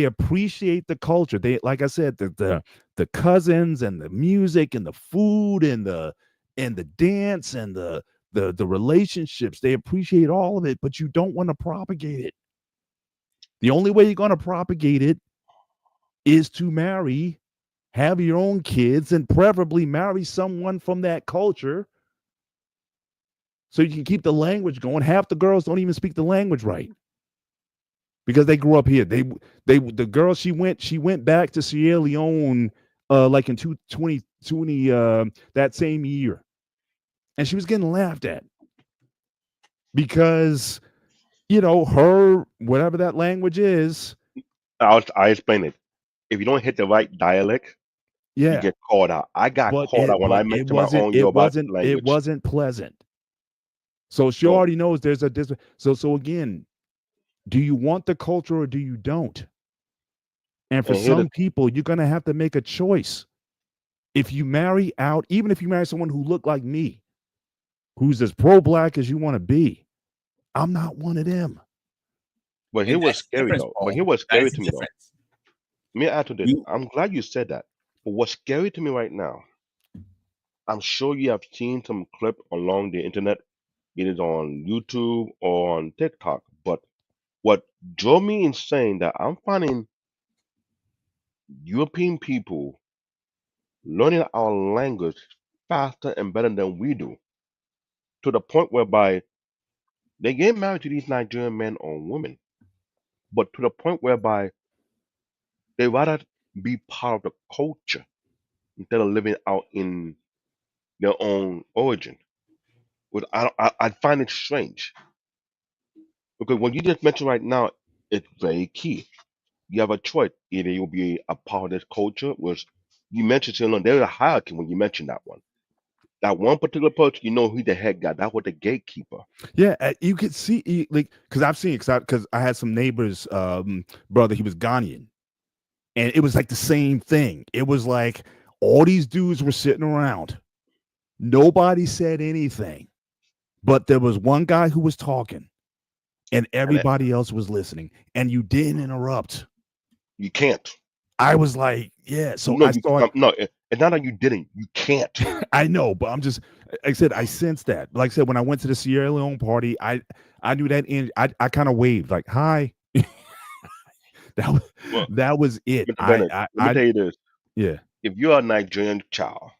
appreciate the culture. They, like I said, the cousins and the music and the food and the dance and the relationships. They appreciate all of it, but you don't want to propagate it. The only way you're going to propagate it is to marry, have your own kids, and preferably marry someone from that culture so you can keep the language going. Half the girls don't even speak the language right because they grew up here. The girl she went back to Sierra Leone like in 2020 that same year, and she was getting laughed at because her whatever that language is. I explain it. If you don't hit the right dialect, you Yeah, get called out. I got but called out when I it mentioned my wasn't own it Yoruba wasn't it language. wasn't pleasant. So she So already knows there's a difference. So again, do you want the culture or do you don't? And for and here the some people, you're gonna have to make a choice. If you marry out, even if you marry someone who looked like me, who's as pro-black as you want to be, I'm not one of them. but here And was that's the scary difference, though. But Paul. here was That scary is the to me though. difference. Let me add to this. You I'm glad you said that. But what's scary to me right now, I'm sure you have seen some clip along the internet, either on YouTube or on TikTok. But what drove me insane that I'm finding European people learning our language faster and better than we do, to the point whereby they get married to these Nigerian men or women, but to the point whereby they rather be part of the culture instead of living out in their own origin. Which I find it strange because when you just mentioned right now, it's very key. You have a choice. Either you'll be a part of this culture, which you mentioned, there's a hierarchy when you mentioned that one. That one particular person, you know, who the head guy. That was the gatekeeper. Yeah, you could see like because I've seen because I had some neighbors, brother, he was Ghanaian, and it was like the same thing. It was like all these dudes were sitting around, nobody said anything, but there was one guy who was talking, and And everybody else was listening, and you didn't interrupt. you can't. I was like, yeah. So No, I thought, no. It's not that you didn't. You can't. I know, but I'm just, like I said, I sensed that. Like I said, when I went to the Sierra Leone party, I knew that. I kind of waved like, hi. that was Well, that was it. Mr. Bennett, let me I tell you this: yeah. if you're a Nigerian child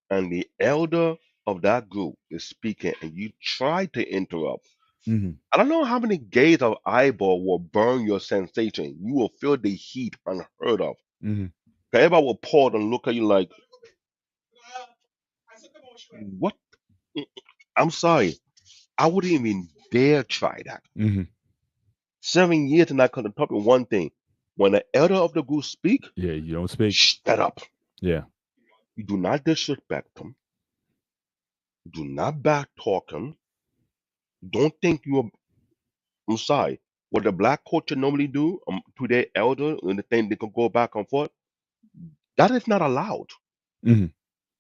and the elder of that group is speaking and you try to interrupt, Mm-hmm, I don't know how many gaze of eyeball will burn your sensation. You will feel the heat unheard of. mm-hmm, Everybody will pause and look at you like, what? I'm sorry. I wouldn't even dare try that. mm-hmm. 7 years and I couldn't talk with one thing. When the elder of the group speak, Yeah, you don't speak. shut up. Yeah. You do not disrespect them. Do not back talk them. Don't think you are. I'm sorry. What the black culture normally do to their elder and the thing they can go back and forth, that is not allowed. Mm-hmm,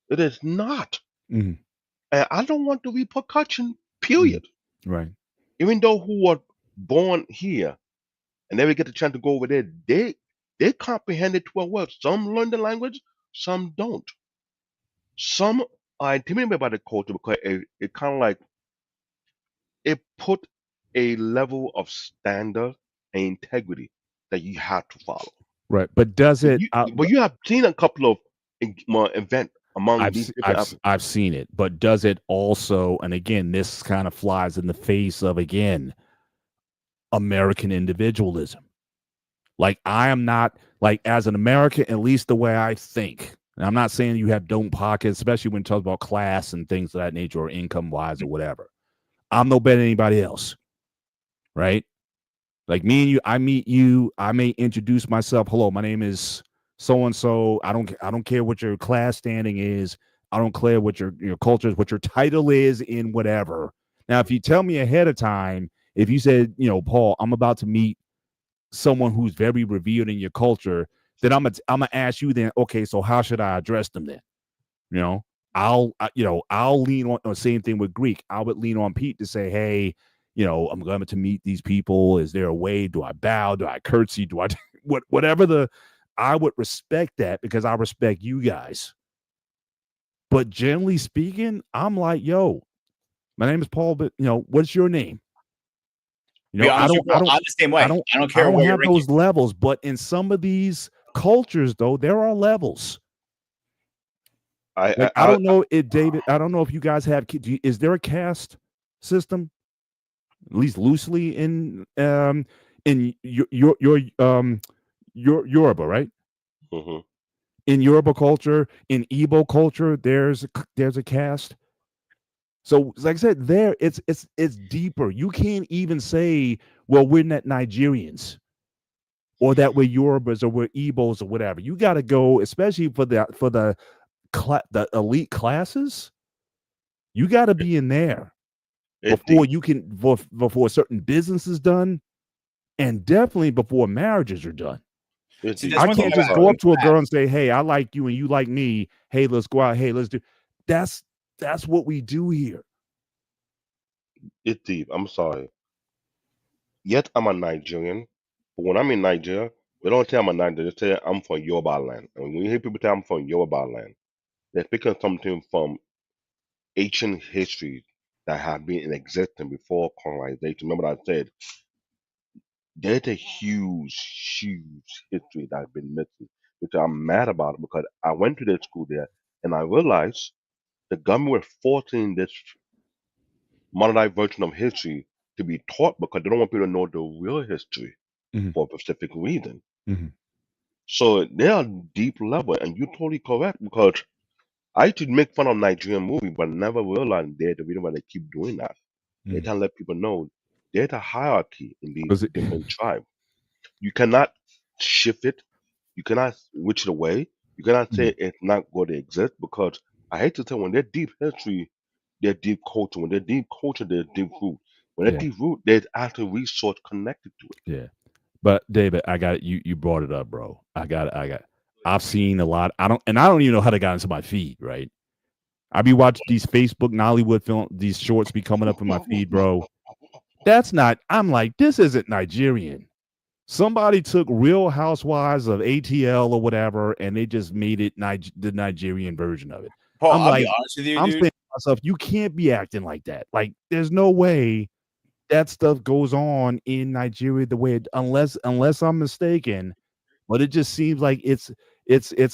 It is not. mm-hmm, And I don't want the repercussion, mm-hmm. period. Right. Even though who were born here and never get the chance to go over there, they comprehend it to a word. Some learn the language, some don't. Some are intimidated by the culture because it kind of like it put a level of standard and integrity that you have to follow. Right. But does it? But you have seen a couple of event among these different. I've seen it, but does it also? And again, this kind of flies in the face of again American individualism. Like I am not like as an American, at least the way I think. And I'm not saying you have don't pockets, especially when it talks about class and things of that nature or income wise or whatever. I'm no better than anybody else, right? Like me and you, I meet you. I may introduce myself. Hello, my name is so and so. I don't care what your class standing is. I don't care what your culture is, what your title is in whatever. Now, if you tell me ahead of time, if you said, Paul, I'm about to meet someone who's very revered in your culture, then I'm gonna ask you then. Okay, so how should I address them then? You know, I'll lean on the same thing with Greek. I would lean on Pete to say, hey, I'm going to meet these people. Is there a way? Do I bow? Do I curtsy? Do I whatever I would respect that because I respect you guys. But generally speaking, I'm like, yo, my name is Paul, but what's your name? Be honest, I'm the same way. I don't care what have those levels, but in some of these cultures, though, there are levels. I don't know if David. I don't know if you guys have. Is there a caste system, at least loosely in your Yoruba, right? Mm-hmm. In Yoruba culture, in Igbo culture, there's a caste. So, like I said, it's deeper. You can't even say, well, we're not Nigerians, or that we're Yorubas, or we're Igbos, or whatever. You got to go, especially for the elite classes. You got to be in there before you can before certain business is done, and definitely before marriages are done. See, I can't just go up to a girl and say, hey, I like you and you like me. Hey, let's go out. Hey, let's do. That's what we do here. It's deep. I'm sorry. Yet I'm a Nigerian, but when I'm in Nigeria, they don't tell I'm a Nigerian. They say I'm from Yoruba land. And when you hear people tell I'm from Yoruba land, they're speaking something from ancient history that have been in existence before colonization. Remember I said there's a huge history that has been missing, which I'm mad about it because I went to that school there and I realized the government was forcing this modernized version of history to be taught because they don't want people to know the real history for a specific reason. Mm-hmm. So they are deep level, and you're totally correct because I used to make fun of Nigerian movie, but never realized they're the reason why they keep doing that. They trying to let people know there's a hierarchy in these different tribes. You cannot shift it. You cannot switch it away. You cannot say it's not going to exist because I hate to tell when they're deep history, they're deep culture. When they're deep culture, they're deep root. When they're Yeah, deep root, there's actual resource connected to it. yeah. But David, I got you. You brought it up, bro. I've seen a lot. I don't even know how they got into my feed. Right. I be watching these Facebook Nollywood film. These shorts be coming up in my feed, bro. That's not. I'm like, this isn't Nigerian. Somebody took Real Housewives of ATL or whatever, and they just made it the Nigerian version of it. Paul, I'm I'll be like, honest with you, I'm dude. saying to myself, you can't be acting like that. Like, there's no way that stuff goes on in Nigeria the way unless I'm mistaken. But it just seems like it's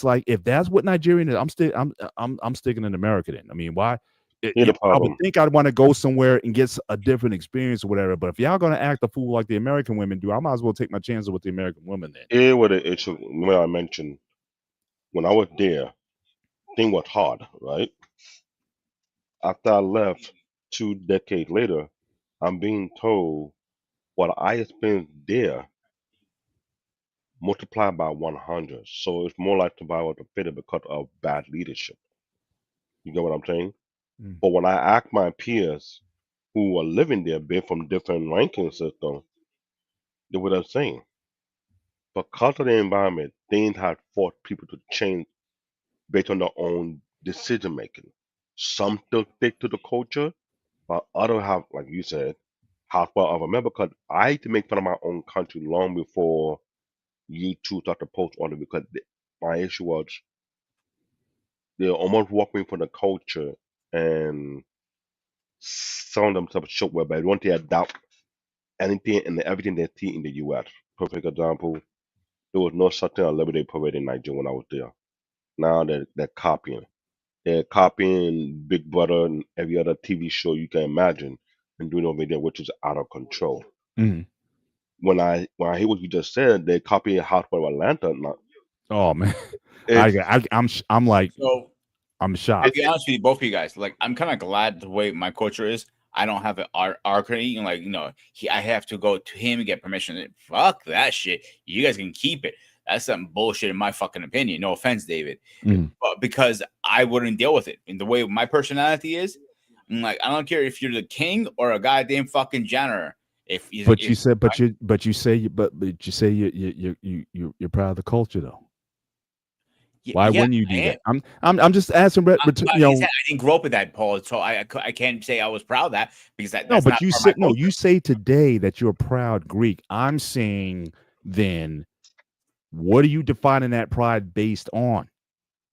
like if that's what Nigerian is, I'm sticking in America then. I mean, why? Here's the I would problem. think I'd want to go somewhere and get a different experience or whatever. But if y'all gonna act a fool like the American women do, I might as well take my chances with the American women then. Here where the issue, when I mentioned, when I was there, thing was hard, right? After I left 2 decades later, I'm being told what I experienced there multiplied by 100. So it's more like survival of the fittest because of bad leadership. You get what I'm saying? Mm. But when I ask my peers who are living there, being from different ranking systems, they were the same. Because of the environment, things have forced people to change based on their own decision making. Some still stick to the culture, but others have, like you said, half well of a member. Because I used to make fun of my own country long before you two started to post on it because my issue was they almost walked me from the culture and some of them type of show where they want to adopt anything and everything they see in the US. Perfect example, there was no such thing as Liberty Parade in Nigeria when I was there. Now they're copying. They're copying Big Brother and every other TV show you can imagine and doing over there, which is out of control. Mhm. When I hear what you just said, they copy Housewives of Atlanta. Now, Oh man, it's I'm like So I'm I'll shocked. be honest with you, both of you guys. Like, I'm kind of glad the way my culture is. I don't have an archery, and like I have to go to him and get permission. Fuck that shit. You guys can keep it. That's some bullshit in my fucking opinion. No offense, David, Mhm. but because I wouldn't deal with it. And the way my personality is, I'm like, I don't care if you're the king or a goddamn fucking janitor. If But you said, but you say, but you say you're proud of the culture though. Why yeah, wouldn't you do I am. that? I'm just asking. But like I said, I didn't grow up with that, Paul. So I can't say I was proud of that because no, that's but not you part of my said no. culture. You say today that you're a proud Greek. I'm saying then, what are you defining that pride based on?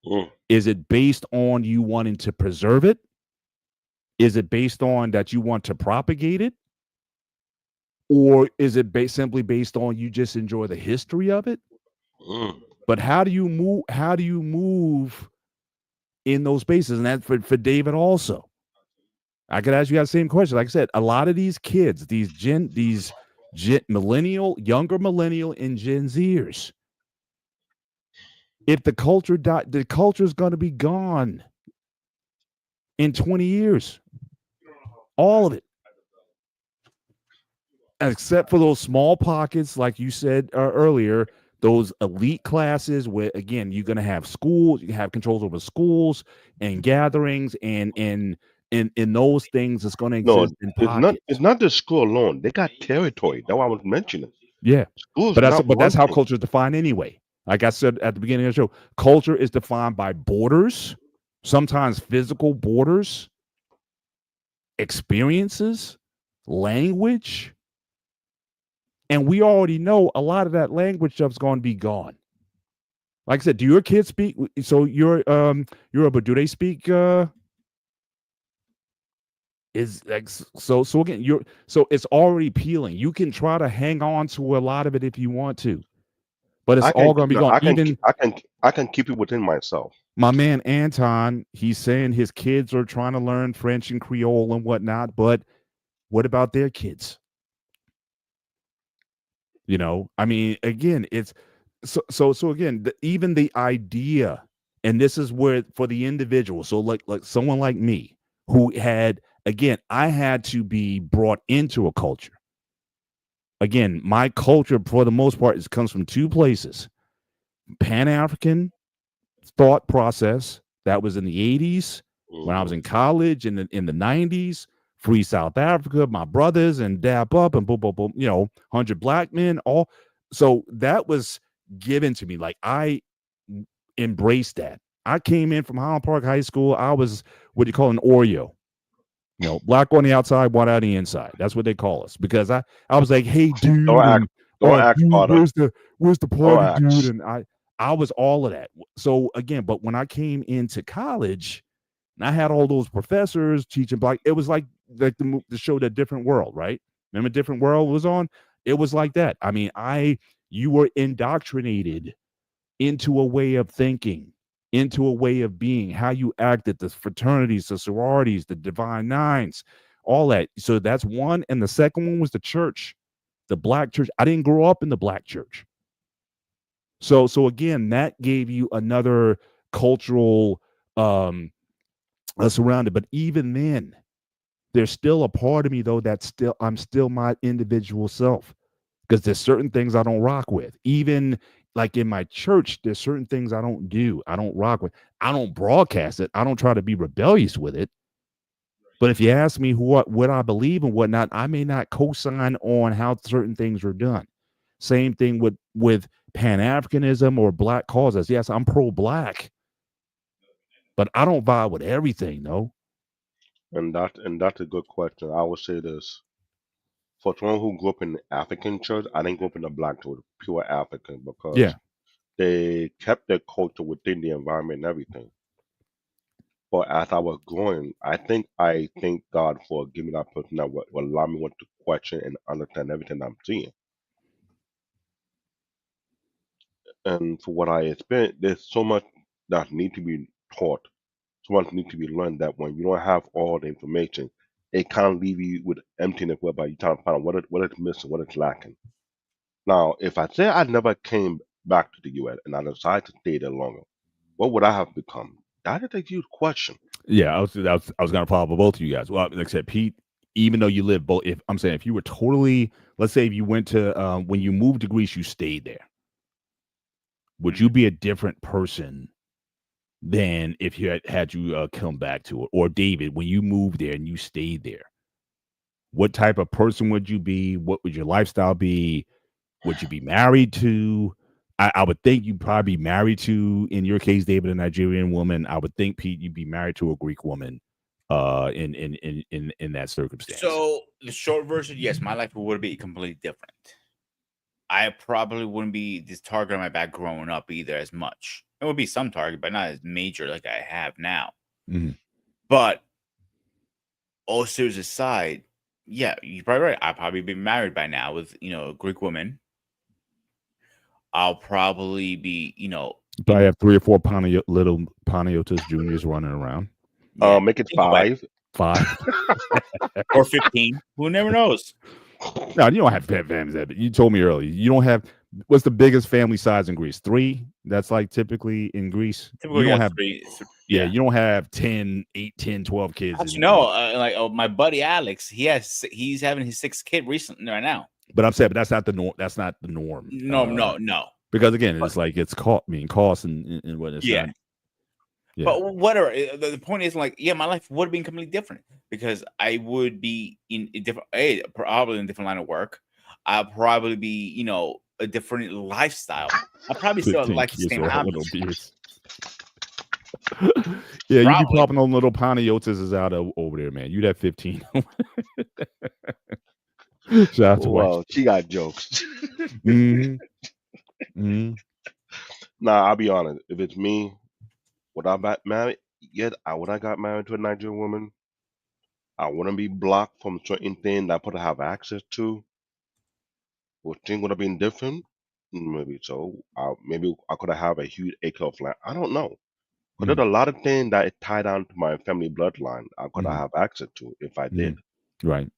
mm, Is it based on you wanting to preserve it? Is it based on that you want to propagate it? Or is it simply based on you just enjoy the history of it? mm. But how do you move? How do you move in those spaces? And that's for David also. I could ask you that same question. Like I said, a lot of these kids, millennial, younger millennial and Gen Zers, if the culture the culture is going to be gone in 20 years. All of it. Except for those small pockets, like you said earlier, those elite classes where again you're going to have schools, you have controls over schools and gatherings, and in those things, it's going to No, exist in it's not. pockets. It's not the school alone. They got territory. That's what I was mentioning. Yeah, School's but not that's one how thing. culture is defined anyway. Like I said at the beginning of the show, culture is defined by borders, sometimes physical borders, experiences, language. And we already know a lot of that language stuff's going to be gone. Like I said, do your kids speak? So you're but do they speak? Is like so again, so it's already peeling. You can try to hang on to a lot of it if you want to, but it's I can. all going to be No, gone. I can. Even I can keep it within myself. my man Anton, he's saying his kids are trying to learn French and Creole and whatnot, but what about their kids? I mean, again, it's so again, even the idea, and this is where for the individual, so like someone like me who had, again, I had to be brought into a culture. Again, my culture for the most part comes from two places: Pan-African thought process That was in the 80s when I was Mhm. in college in the 90s. Free South Africa, my brothers, and Dap Up, and boom, boom, boom. 100 Black Men. All so that was given to me. Like I embraced that. I came in from Highland Park High School. I was what you call an Oreo. Black on the outside, white on the inside. That's what they call us. Because I was like, hey, Don't dude, act. and Don't oh, act, dude, father. where's the Don't party, dude? act. And I was all of that. So again, but when I came into college, and I had all those professors teaching black, it was like the show That Different World, right? Remember Different World was on? It was like that. I mean, you were indoctrinated into a way of thinking, into a way of being, how you acted, the fraternities, the sororities, the Divine Nines, all that. So that's one. And the second one was the church, the black church. I didn't grow up in the black church. So again, that gave you another cultural surrounded. But even then, there's still a part of me though I'm still my individual self, because there's certain things I don't rock with. Even like in my church, there's certain things I don't do. I don't rock with. I don't broadcast it. I don't try to be rebellious with it. But if you ask me what I believe and whatnot, I may not co-sign on how certain things are done. Same thing with Pan-Africanism or black causes. Yes, I'm pro-black, but I don't vibe with everything, though. And that's a good question. I would say this. For someone who grew up in the African church, I didn't grow up in the black church, pure African, because Yeah. they kept their culture within the environment and everything. But as I was growing, I thank God for giving me that person that will allow me to question and understand everything I'm seeing. And for what I experienced, there's so much that need to be taught, so much need to be learned that when you don't have all the information, it kind of leave you with emptiness whereby you trying to find out what it's missing, what it's lacking. Now, if I say I never came back to the US and I decided to stay there longer, what would I have become? That is a huge question. Yeah, I was gonna follow up with both of you guys. Well, like I said, Pete, even though you live both, if you were totally, let's say if you went to when you moved to Greece, you stayed there, would you be a different person than if you had you come back to it? Or David, when you moved there and you stayed there, what type of person would you be? What would your lifestyle be? Would you be married to? I would think you'd probably be married to, in your case, David, a Nigerian woman. I would think, Pete, you'd be married to a Greek woman in that circumstance. So the short version, yes, my life would be completely different. I probably wouldn't be this target on my back growing up either as much. It would be some target, but not as major like I have now. Mhm. But all serious aside, yeah, you're probably right. I'll probably be married by now with a Greek woman. I'll probably be, Probably have 3 or 4 little Panagiotis Juniors running around. yeah, Make it in a way. 5. 5. Or 15. Who never knows? No, you don't have families that. But you told me earlier you don't have. What's the biggest family size in Greece? 3. That's like typically in Greece. Typically, You don't have. three. Yeah, you don't have 10, 8, 10, 12 kids. Actually, no. My buddy Alex, he's having his 6th kid recently right now. But I'm saying, but that's not the norm. That's not the norm. No. Because again, it's like it's cost and what it's Yeah. not. Yeah. But whatever. The point is, like, yeah, my life would have been completely different because I would be in a different, probably in a different line of work. I'll probably be, a different lifestyle. I'll probably still like the same habits. Yeah, you'd be popping on little Panagiotis out over there, man. You'd have 15. Shout out to Well, she got jokes. Mm-hmm. Mm-hmm. Nah, I'll be honest. If it's me, would I got married? Yet I would I got married to a Nigerian woman. I wouldn't be blocked from certain things that I could have access to. Would things would have been different? Maybe so. Maybe I could have a huge acre of land. I don't know. But there's a lot of things that is tied down to my family bloodline I could have access to if I did. Right.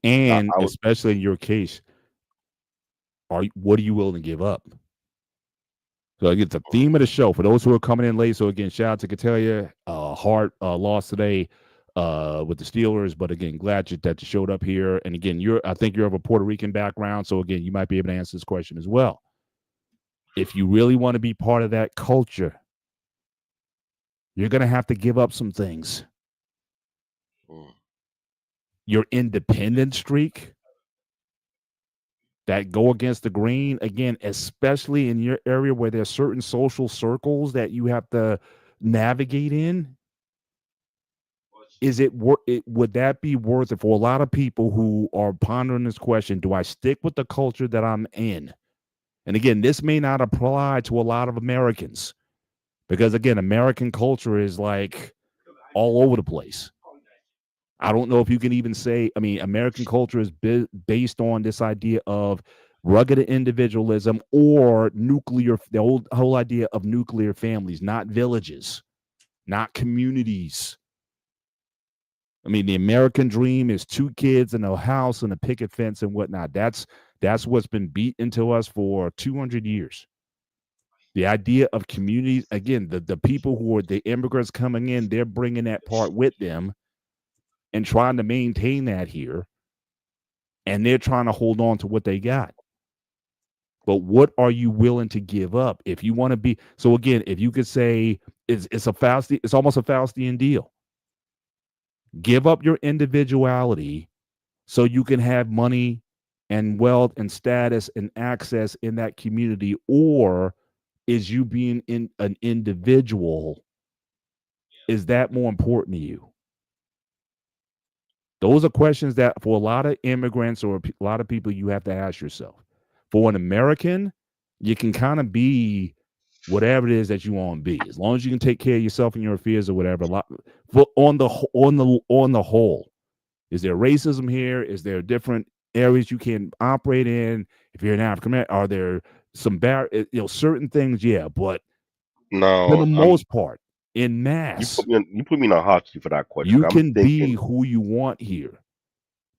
And especially in your case, what are you willing to give up? So again, it's the theme of the show for those who are coming in late. So again, shout out to Catalia. Hart lost today with the Steelers, but again, glad that you showed up here. And again, I think you're of a Puerto Rican background, so again, you might be able to answer this question as well. If you really want to be part of that culture, You're going to have to give up some things. Mm. Your independent streak that go against the grain, again, especially in your area where there's certain social circles that you have to navigate in. Is it would that be worth it for a lot of people who are pondering this question? Do I stick with the culture that I'm in? And again, this may not apply to a lot of Americans because again, American culture is like all over the place. I don't know if you can even say, I mean, American culture is based on this idea of rugged individualism or nuclear, the whole idea of nuclear families, not villages, not communities. I mean, the American dream is 2 kids and a house and a picket fence and whatnot. That's what's been beat into us for 200 years. The idea of communities, again, the people who are the immigrants coming in, they're bringing that part with them and trying to maintain that here. And they're trying to hold on to what they got. But what are you willing to give up if you want to be? So again, if you could say it's a Faustian, it's almost a Faustian deal. Give up your individuality so you can have money and wealth and status and access in that community, or is you being in an individual, is that more important to you? Those are questions that for a lot of immigrants or a lot of people you have to ask yourself. For an American, you can kind of be whatever it is that you want to be, as long as you can take care of yourself and your affairs or whatever. On the whole, is there racism here? Is there different areas you can operate in? If you're an African American, are there some certain things? Yeah, but for the No, most part, in you mass, you put me in a hot seat for that question. you I'm can be thinking, who you want here.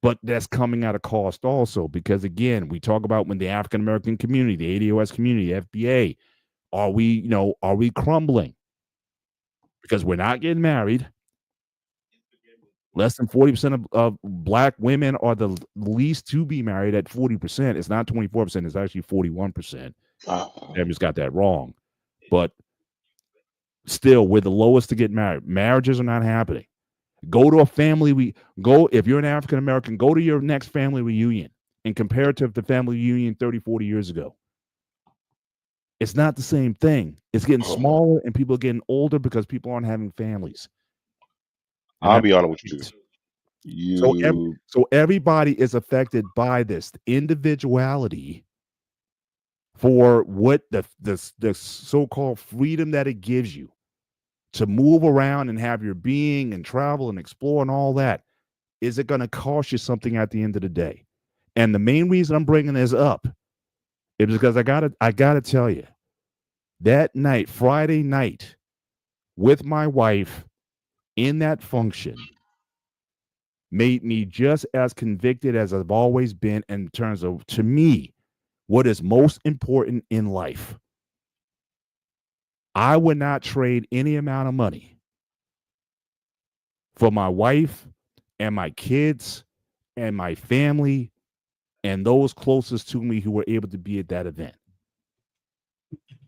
But that's coming at a cost also, because again, we talk about when the African American community, the ADOS community, FBA, are we crumbling? Because we're not getting married. Less than 40% of Black women are the least to be married at 40%. It's not 24%, it's actually 41%. Just got that wrong. But still, we're the lowest to get married. Marriages are not happening. Go to a family if you're an African American, go to your next family reunion and compare it to the family reunion 30, 40 years ago. It's not the same thing. It's getting smaller and people are getting older because people aren't having families. And I'll be honest with you. So everybody is affected by this individuality for what the so-called freedom that it gives you to move around and have your being and travel and explore and all that. Is it going to cost you something at the end of the day? And the main reason I'm bringing this up is because I gotta tell you, that night, Friday night, with my wife in that function, made me just as convicted as I've always been in terms of, to me, what is most important in life. I would not trade any amount of money for my wife and my kids and my family and those closest to me who were able to be at that event.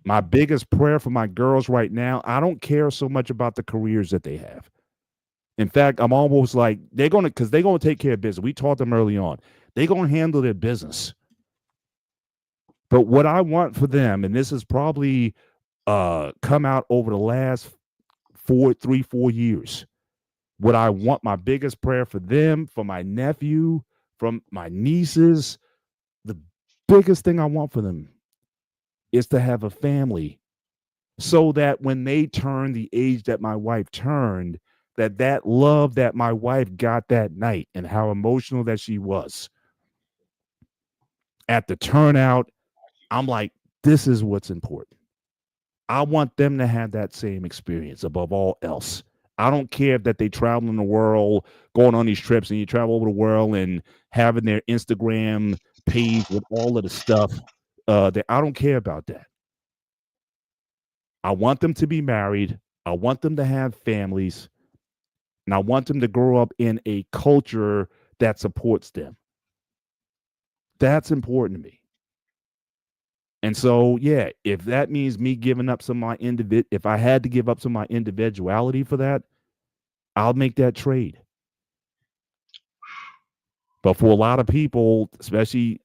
My biggest prayer for my girls right now, I don't care so much about the careers that they have. In fact, I'm almost like they're going to take care of business. We taught them early on. They're going to handle their business. But what I want for them, and this has probably come out over the last 4 years, what I want, my biggest prayer for them, for my nephew, from my nieces, the biggest thing I want for them is to have a family, so that when they turn the age that my wife turned, that love that my wife got that night and how emotional that she was at the turnout, I'm like, this is what's important. I want them to have that same experience above all else. I don't care that they travel in the world, going on these trips, and you travel over the world and having their Instagram page with all of the stuff. That I don't care about that. I want them to be married. I want them to have families. And I want them to grow up in a culture that supports them. That's important to me. And so, yeah, if that means me giving up some of my if I had to give up some of my individuality for that, I'll make that trade. But for a lot of people, especially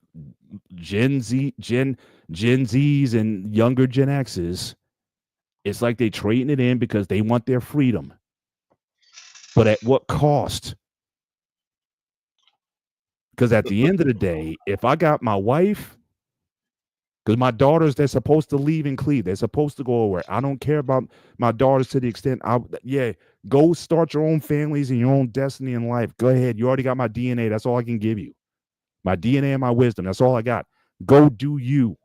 Gen Zs and younger Gen X's, it's like they trading it in because they want their freedom. But at what cost? Because at the end of the day, if I got my wife, because my daughters, they're supposed to leave and cleave. They're supposed to go away. I don't care about my daughters to the extent go start your own families and your own destiny in life. Go ahead. You already got my DNA. That's all I can give you. My DNA and my wisdom. That's all I got. Go do you.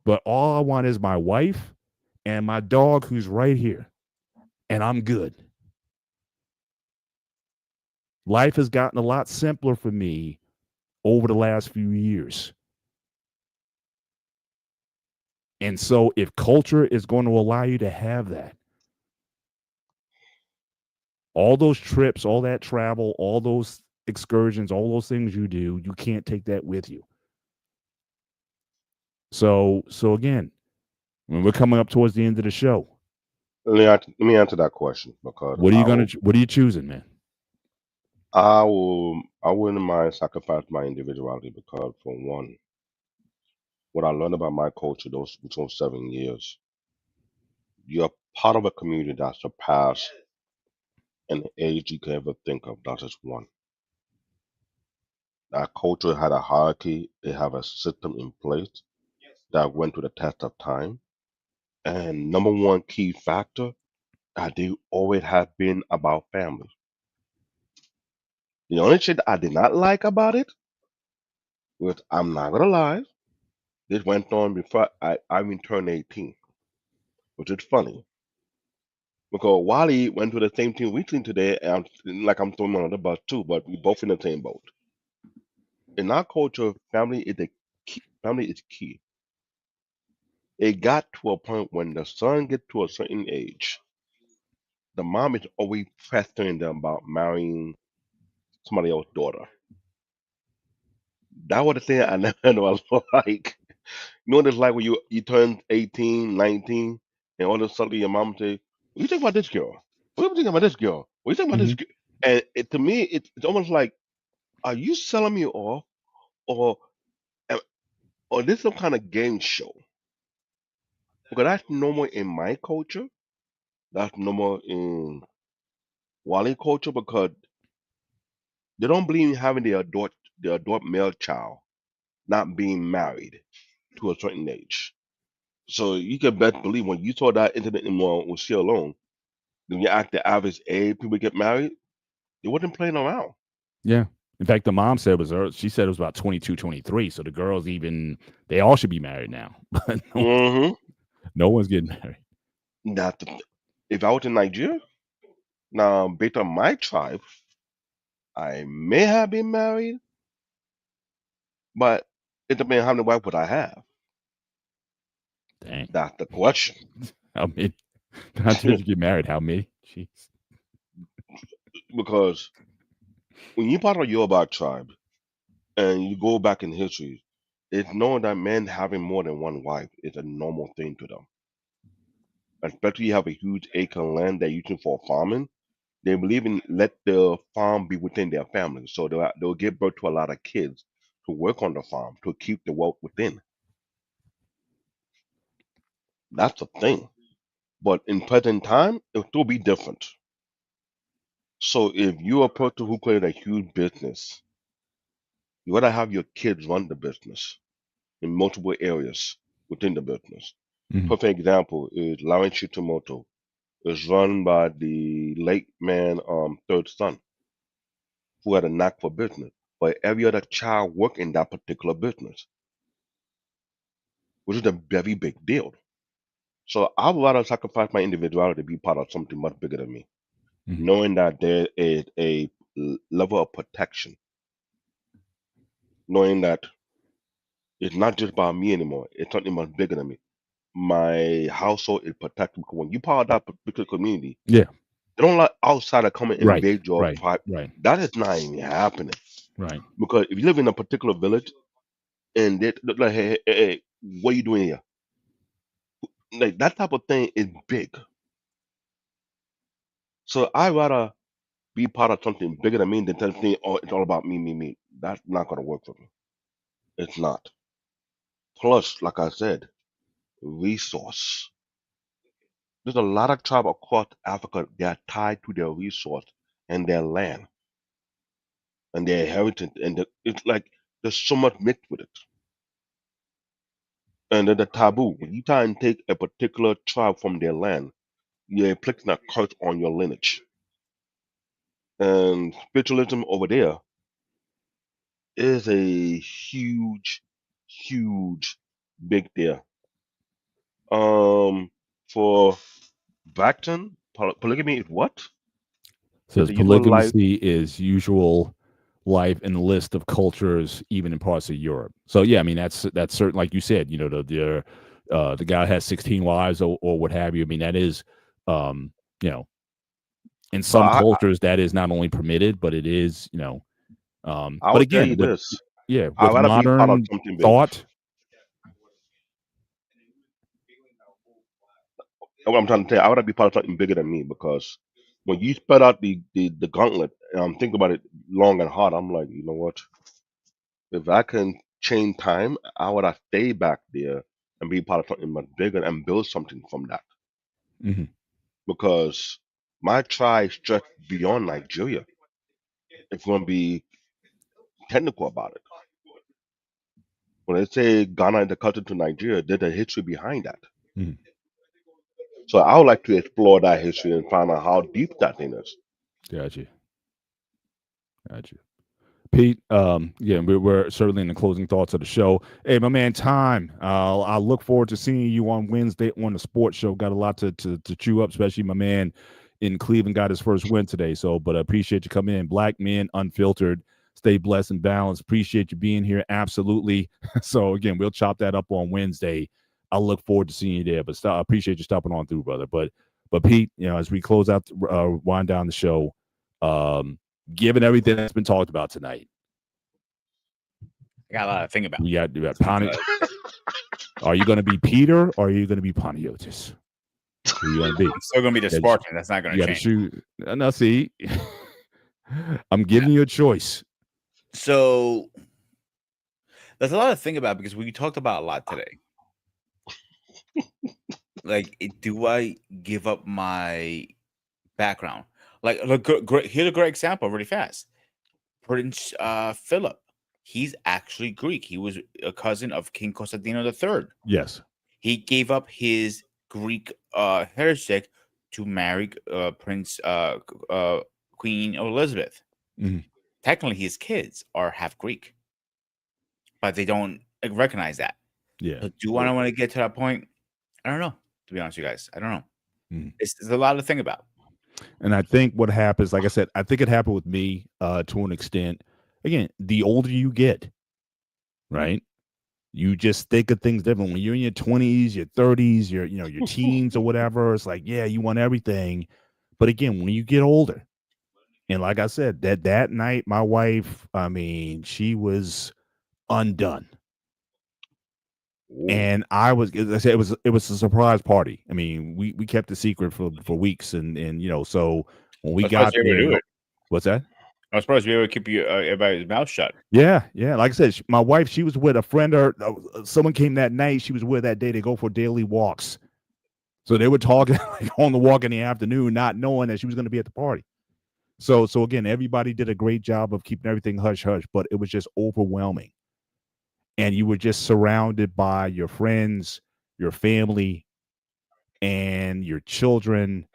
But all I want is my wife and my dog who's right here. And I'm good. Life has gotten a lot simpler for me over the last few years. And so if culture is going to allow you to have that, all those trips, all that travel, all those excursions, all those things you do, you can't take that with you. So again, when we're coming up towards the end of the show, Let me answer that question because what are you choosing, man? I wouldn't mind sacrificing my individuality because for one, what I learned about my culture those 7 years, you're part of a community that surpassed any age you could ever think of. That is one. That culture had a hierarchy, it had a system in place that went to the test of time. And number one key factor, they always have been about family. The only shit that I did not like about it was, I'm not gonna lie, this went on before I even turned 18, which is funny. Because Wally went to the same team we seen today, and I'm feeling like I'm throwing him on the bus too, but we both in the same boat. In our culture, family is key. It got to a point when the son get to a certain age, the mom is always pestering them about marrying somebody else's daughter. That was the thing I never know. I was like, you know what it's like when you turn 18, 19, and all of a sudden your mom say, "What you think about this girl? What do you think about this girl? What do you think about this Mm-hmm. girl?" And to me, it's almost like, are you selling me off, or am- or this some kind of game show? Because that's normal in my culture. That's normal in Wally culture because they don't believe in having the adult male child not being married to a certain age. So you can best believe when you saw that internet was still alone, when you act the average age people get married, they wasn't playing around. Yeah. In fact, the mom said she said it was about 22, 23. So the girls they all should be married now. But Mm-hmm. no one's getting married. That if I was in Nigeria, now based on my tribe, I may have been married, but it depends how many wives would I have. Dang. That's the question. How many? Not just get married. How many? Jeez. Because when you part of Yoruba tribe and you go back in history, it's known that men having more than one wife is a normal thing to them. Especially you have a huge acre of land they're using for farming. They believe in let the farm be within their family. So they'll give birth to a lot of kids to work on the farm to keep the wealth within. That's the thing. But in present time, it'll still be different. So if you're a person who created a huge business, you gotta have your kids run the business in multiple areas within the business. Mhm. Perfect example is Lawrence Shitomoto. It's run by the late man third son, who had a knack for business. But every other child worked in that particular business, which is a very big deal. So I would rather sacrifice my individuality to be part of something much bigger than me, Mhm. knowing that there is a level of protection, knowing that it's not just about me anymore. It's something much bigger than me. My household is protected because when you part of that particular community, Yeah. they don't let outsider come and Right. invade your Right. private. Right. That is not even happening. Right. Because if you live in a particular village, and they like, hey, what are you doing here? Like that type of thing is big. So I rather be part of something bigger than me than tell me, oh, it's all about me, me, me. That's not gonna work for me. It's not. Plus, like I said, resource. There's a lot of tribes across Africa that are tied to their resource and their land and their heritage, and it's like there's so much mixed with it. And then the taboo. When you try and take a particular tribe from their land, you're inflicting a curse on your lineage. And spiritualism over there is a huge, huge big deal. For Braxton, polygamy is what? Is Says the usual life? polygamy is usual life in the list of cultures, even in parts of Europe. So yeah, I mean that's certain. Like you said, you know, the guy has 16 wives or what have you. I mean that is, you know, in But some cultures that is not only permitted, but it is, you know, I but will tell you again, this. I'd with rather be part of modern something big. thought, What I'm trying to tell you, I want to be part of something bigger than me because when you spread out the gauntlet, and I'm thinking about it long and hard, I'm like, you know what? If I can change time, I would have stay back there and be part of something much bigger and build something from that. mhm, Because my tribe stretched beyond Nigeria. If we're going to be technical about it. When they say Ghana is the cousin to Nigeria, there's a history behind that. mhm. So I would like to explore that history and find out how deep that thing is. Gotcha. Pete, yeah, we're certainly in the closing thoughts of the show. Hey, my man, time. I look forward to seeing you on Wednesday on the sports show. Got a lot to chew up, especially my man in Cleveland got his first win today. So, but I appreciate you coming in. Black Men Unfiltered. Stay blessed and balanced. Appreciate you being here. Absolutely. So again, we'll chop that up on Wednesday. I look forward to seeing you there. But I appreciate you stopping on through, brother. But Pete, you know, as we close out, wind down the show, given everything that's been talked about tonight, I got a lot to think about. you got Are you going to be Peter or are you going to be Panagiotis? Who are you going to be? I'm still going to be the Spartan. That's not going You to got to change. shoot. No, see, I'm giving you a choice. So there's a lot to think about because we talked about a lot today. Like, do I give up my background? Like, look, here's a great example, really fast. Prince Philip. He's actually Greek. He was a cousin of King Constantino III. Yes. He gave up his Greek heritage to marry Queen Elizabeth. Mhm. Technically, his kids are half Greek, but they don't recognize that. Yeah. So do I want to get to that point? I don't know. To be honest with you guys, I don't know. Mhm. It's a lot to think about. And I think what happens, like I said, I think it happened with me to an extent. Again, the older you get, right? You just think of things different. When you're in your 20s, your 30s, your teens or whatever, it's like, yeah, you want everything. But again, when you get older, and like I said, that night, my wife, I mean, she was undone. Ooh. And I was, as I said, it was a surprise party. I mean, we kept the secret for weeks, and you know, so when we got there, what's that? I was surprised you were able to keep everybody's mouth shut. Yeah. Like I said, my wife, she was with a friend, or someone came that night. She was with that day. They go for daily walks, so they were talking like, on the walk in the afternoon, not knowing that she was going to be at the party. So again, everybody did a great job of keeping everything hush hush, but it was just overwhelming. And you were just surrounded by your friends, your family, and your children.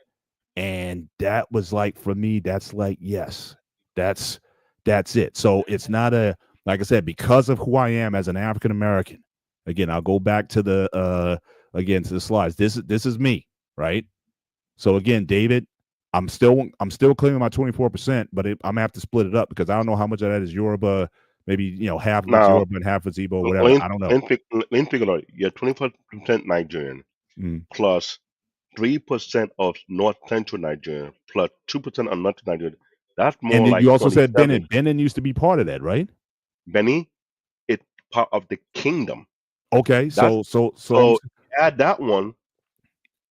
And that was like, for me, that's like, yes, that's it. So it's not like I said, because of who I am as an African American. Again, I'll go back to the slides. This is me, right? So again, David, I'm still claiming my 24%, but I'm gonna have to split it up because I don't know how much of that is Yoruba. Maybe half of it's Now, Yoruba and half of Igbo, whatever. I don't know. let me figure out. You're 24% Nigerian plus 3% of North Central Nigeria plus 2% of North Nigeria. That's more And then like you also 27. said Benin. Benin used to be part of that, right? Benny, part of the kingdom. Okay, That's I'm so add that one.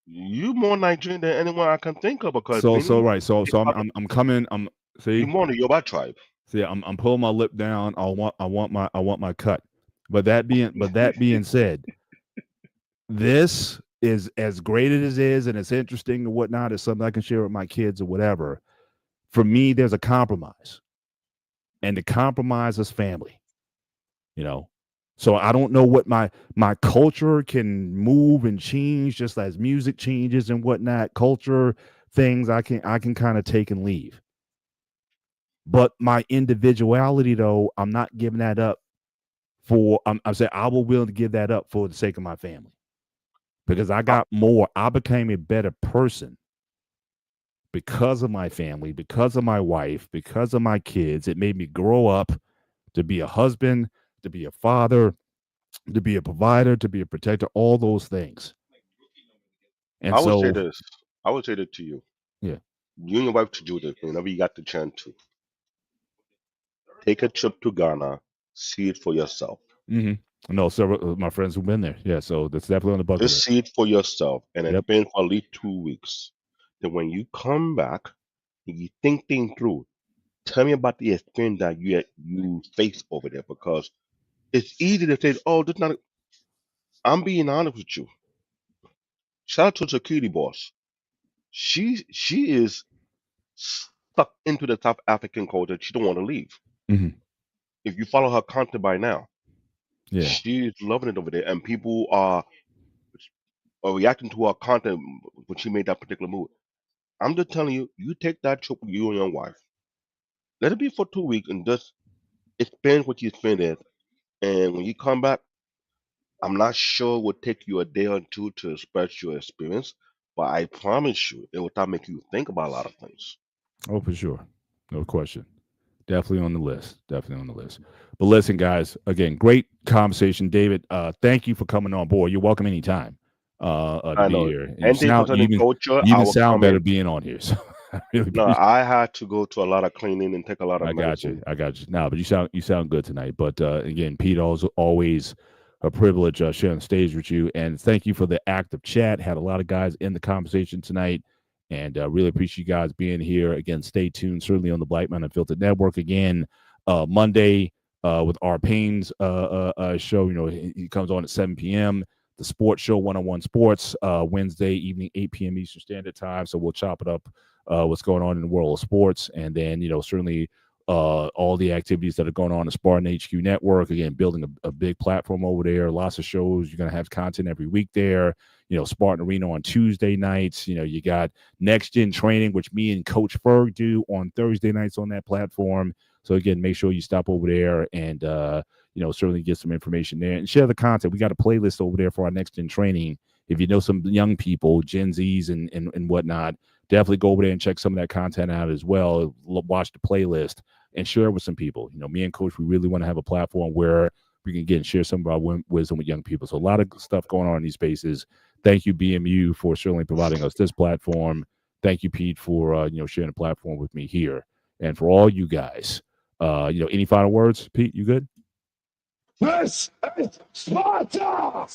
You more Nigerian than anyone I can think of because Benin right. is part of, I'm coming. you See, more the Yoruba tribe. I'm pulling my lip down. I want my cut. But that being said, this is as great as it is, and it's interesting and whatnot. It's something I can share with my kids or whatever. For me, there's a compromise, and the compromise is family. You know, so I don't know what my culture can move and change just as music changes and whatnot. Culture things I can kind of take and leave. But my individuality, though, I'm not giving that up for. I'm saying I will willing to give that up for the sake of my family because I I, got more. I became a better person because of my family, because of my wife, because of my kids. It made me grow up to be a husband, to be a father, to be a provider, to be a protector, all those things. And I would say so, this. I would say that to you. yeah. You and your wife to do this whenever you got the chance to. Take a trip to Ghana, see it for yourself. hmm No, several of my friends who've been there. Yeah, so that's definitely on the bucket Just list. see it for yourself and then Yep. spend for at least 2 weeks. Then when you come back and you think things through, tell me about the experience that you face over there because it's easy to say, oh, this not. I'm being honest with you. Shout out to security boss. She is stuck into the South African culture. She don't want to leave. hmm If you follow her content by now, Yeah. she's loving it over there, and people are reacting to her content when she made that particular move. I'm just telling you, you take that trip with you and your wife. Let it be for 2 weeks and just experience what you experienced. And when you come back, I'm not sure it will take you a day or two to express your experience, but I promise you, it will start making you think about a lot of things. Oh, for sure. No question. Definitely on the list. Definitely on the list. But listen, guys, again, great conversation. David, thank you for coming on board. You're welcome anytime to I be know. here. And Anything concerning culture, you I even will sound come better in. being on here. So I really No, appreciate I had to go to a lot of cleaning and take a lot of I got you. medicine. I got you. No, but you sound good tonight. But again, Pete, always a privilege sharing the stage with you. And thank you for the active chat. Had a lot of guys in the conversation tonight, and really appreciate you guys being here. Again, stay tuned. Certainly on the Black Man Unfiltered Network again Monday with our Payne's show. You know, he comes on at 7 p.m. The sports show, One-on-One Sports, Wednesday evening, 8 p.m. Eastern Standard Time. So we'll chop it up. What's going on in the world of sports, and then certainly all the activities that are going on in the Spartan HQ network. Again, building a big platform over there. Lots of shows. You're going to have content every week there. Spartan Arena on Tuesday nights. You got Next Gen Training, which me and Coach Ferg do on Thursday nights on that platform. So again, make sure you stop over there and certainly get some information there and share the content. We got a playlist over there for our Next Gen Training. If you know some young people, Gen Zs and whatnot, definitely go over there and check some of that content out as well. Watch the playlist and share it with some people. Me and Coach, we really want to have a platform where we can get and share some of our wisdom with young people. So a lot of stuff going on in these spaces. Thank you, BMU, for certainly providing us this platform. Thank you, Pete, for sharing the platform with me here. And for all you guys, any final words, Pete? You good? This is Sparta!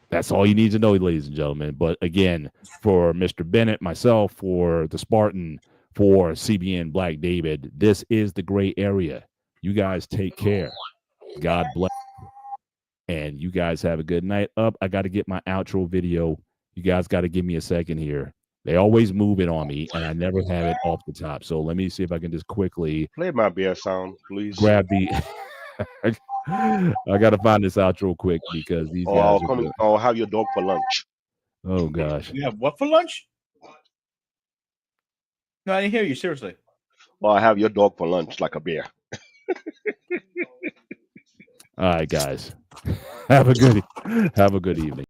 That's all you need to know, ladies and gentlemen. But again, for Mr. Bennett, myself, for the Spartan, for CBN Black David, this is the gray area. You guys take care. God bless. And you guys have a good night. I got to get my outro video. You guys got to give me a second here. They always move it on me, and I never have it off the top. So let me see if I can just quickly Play my beer sound, please. grab the. I got to find this outro quick because these Or guys I'll are come. good. I'll have your dog for lunch. Oh gosh. You have what for lunch? No, I didn't hear you. Seriously. Or I have your dog for lunch, like a beer. All right, guys. Have a good evening.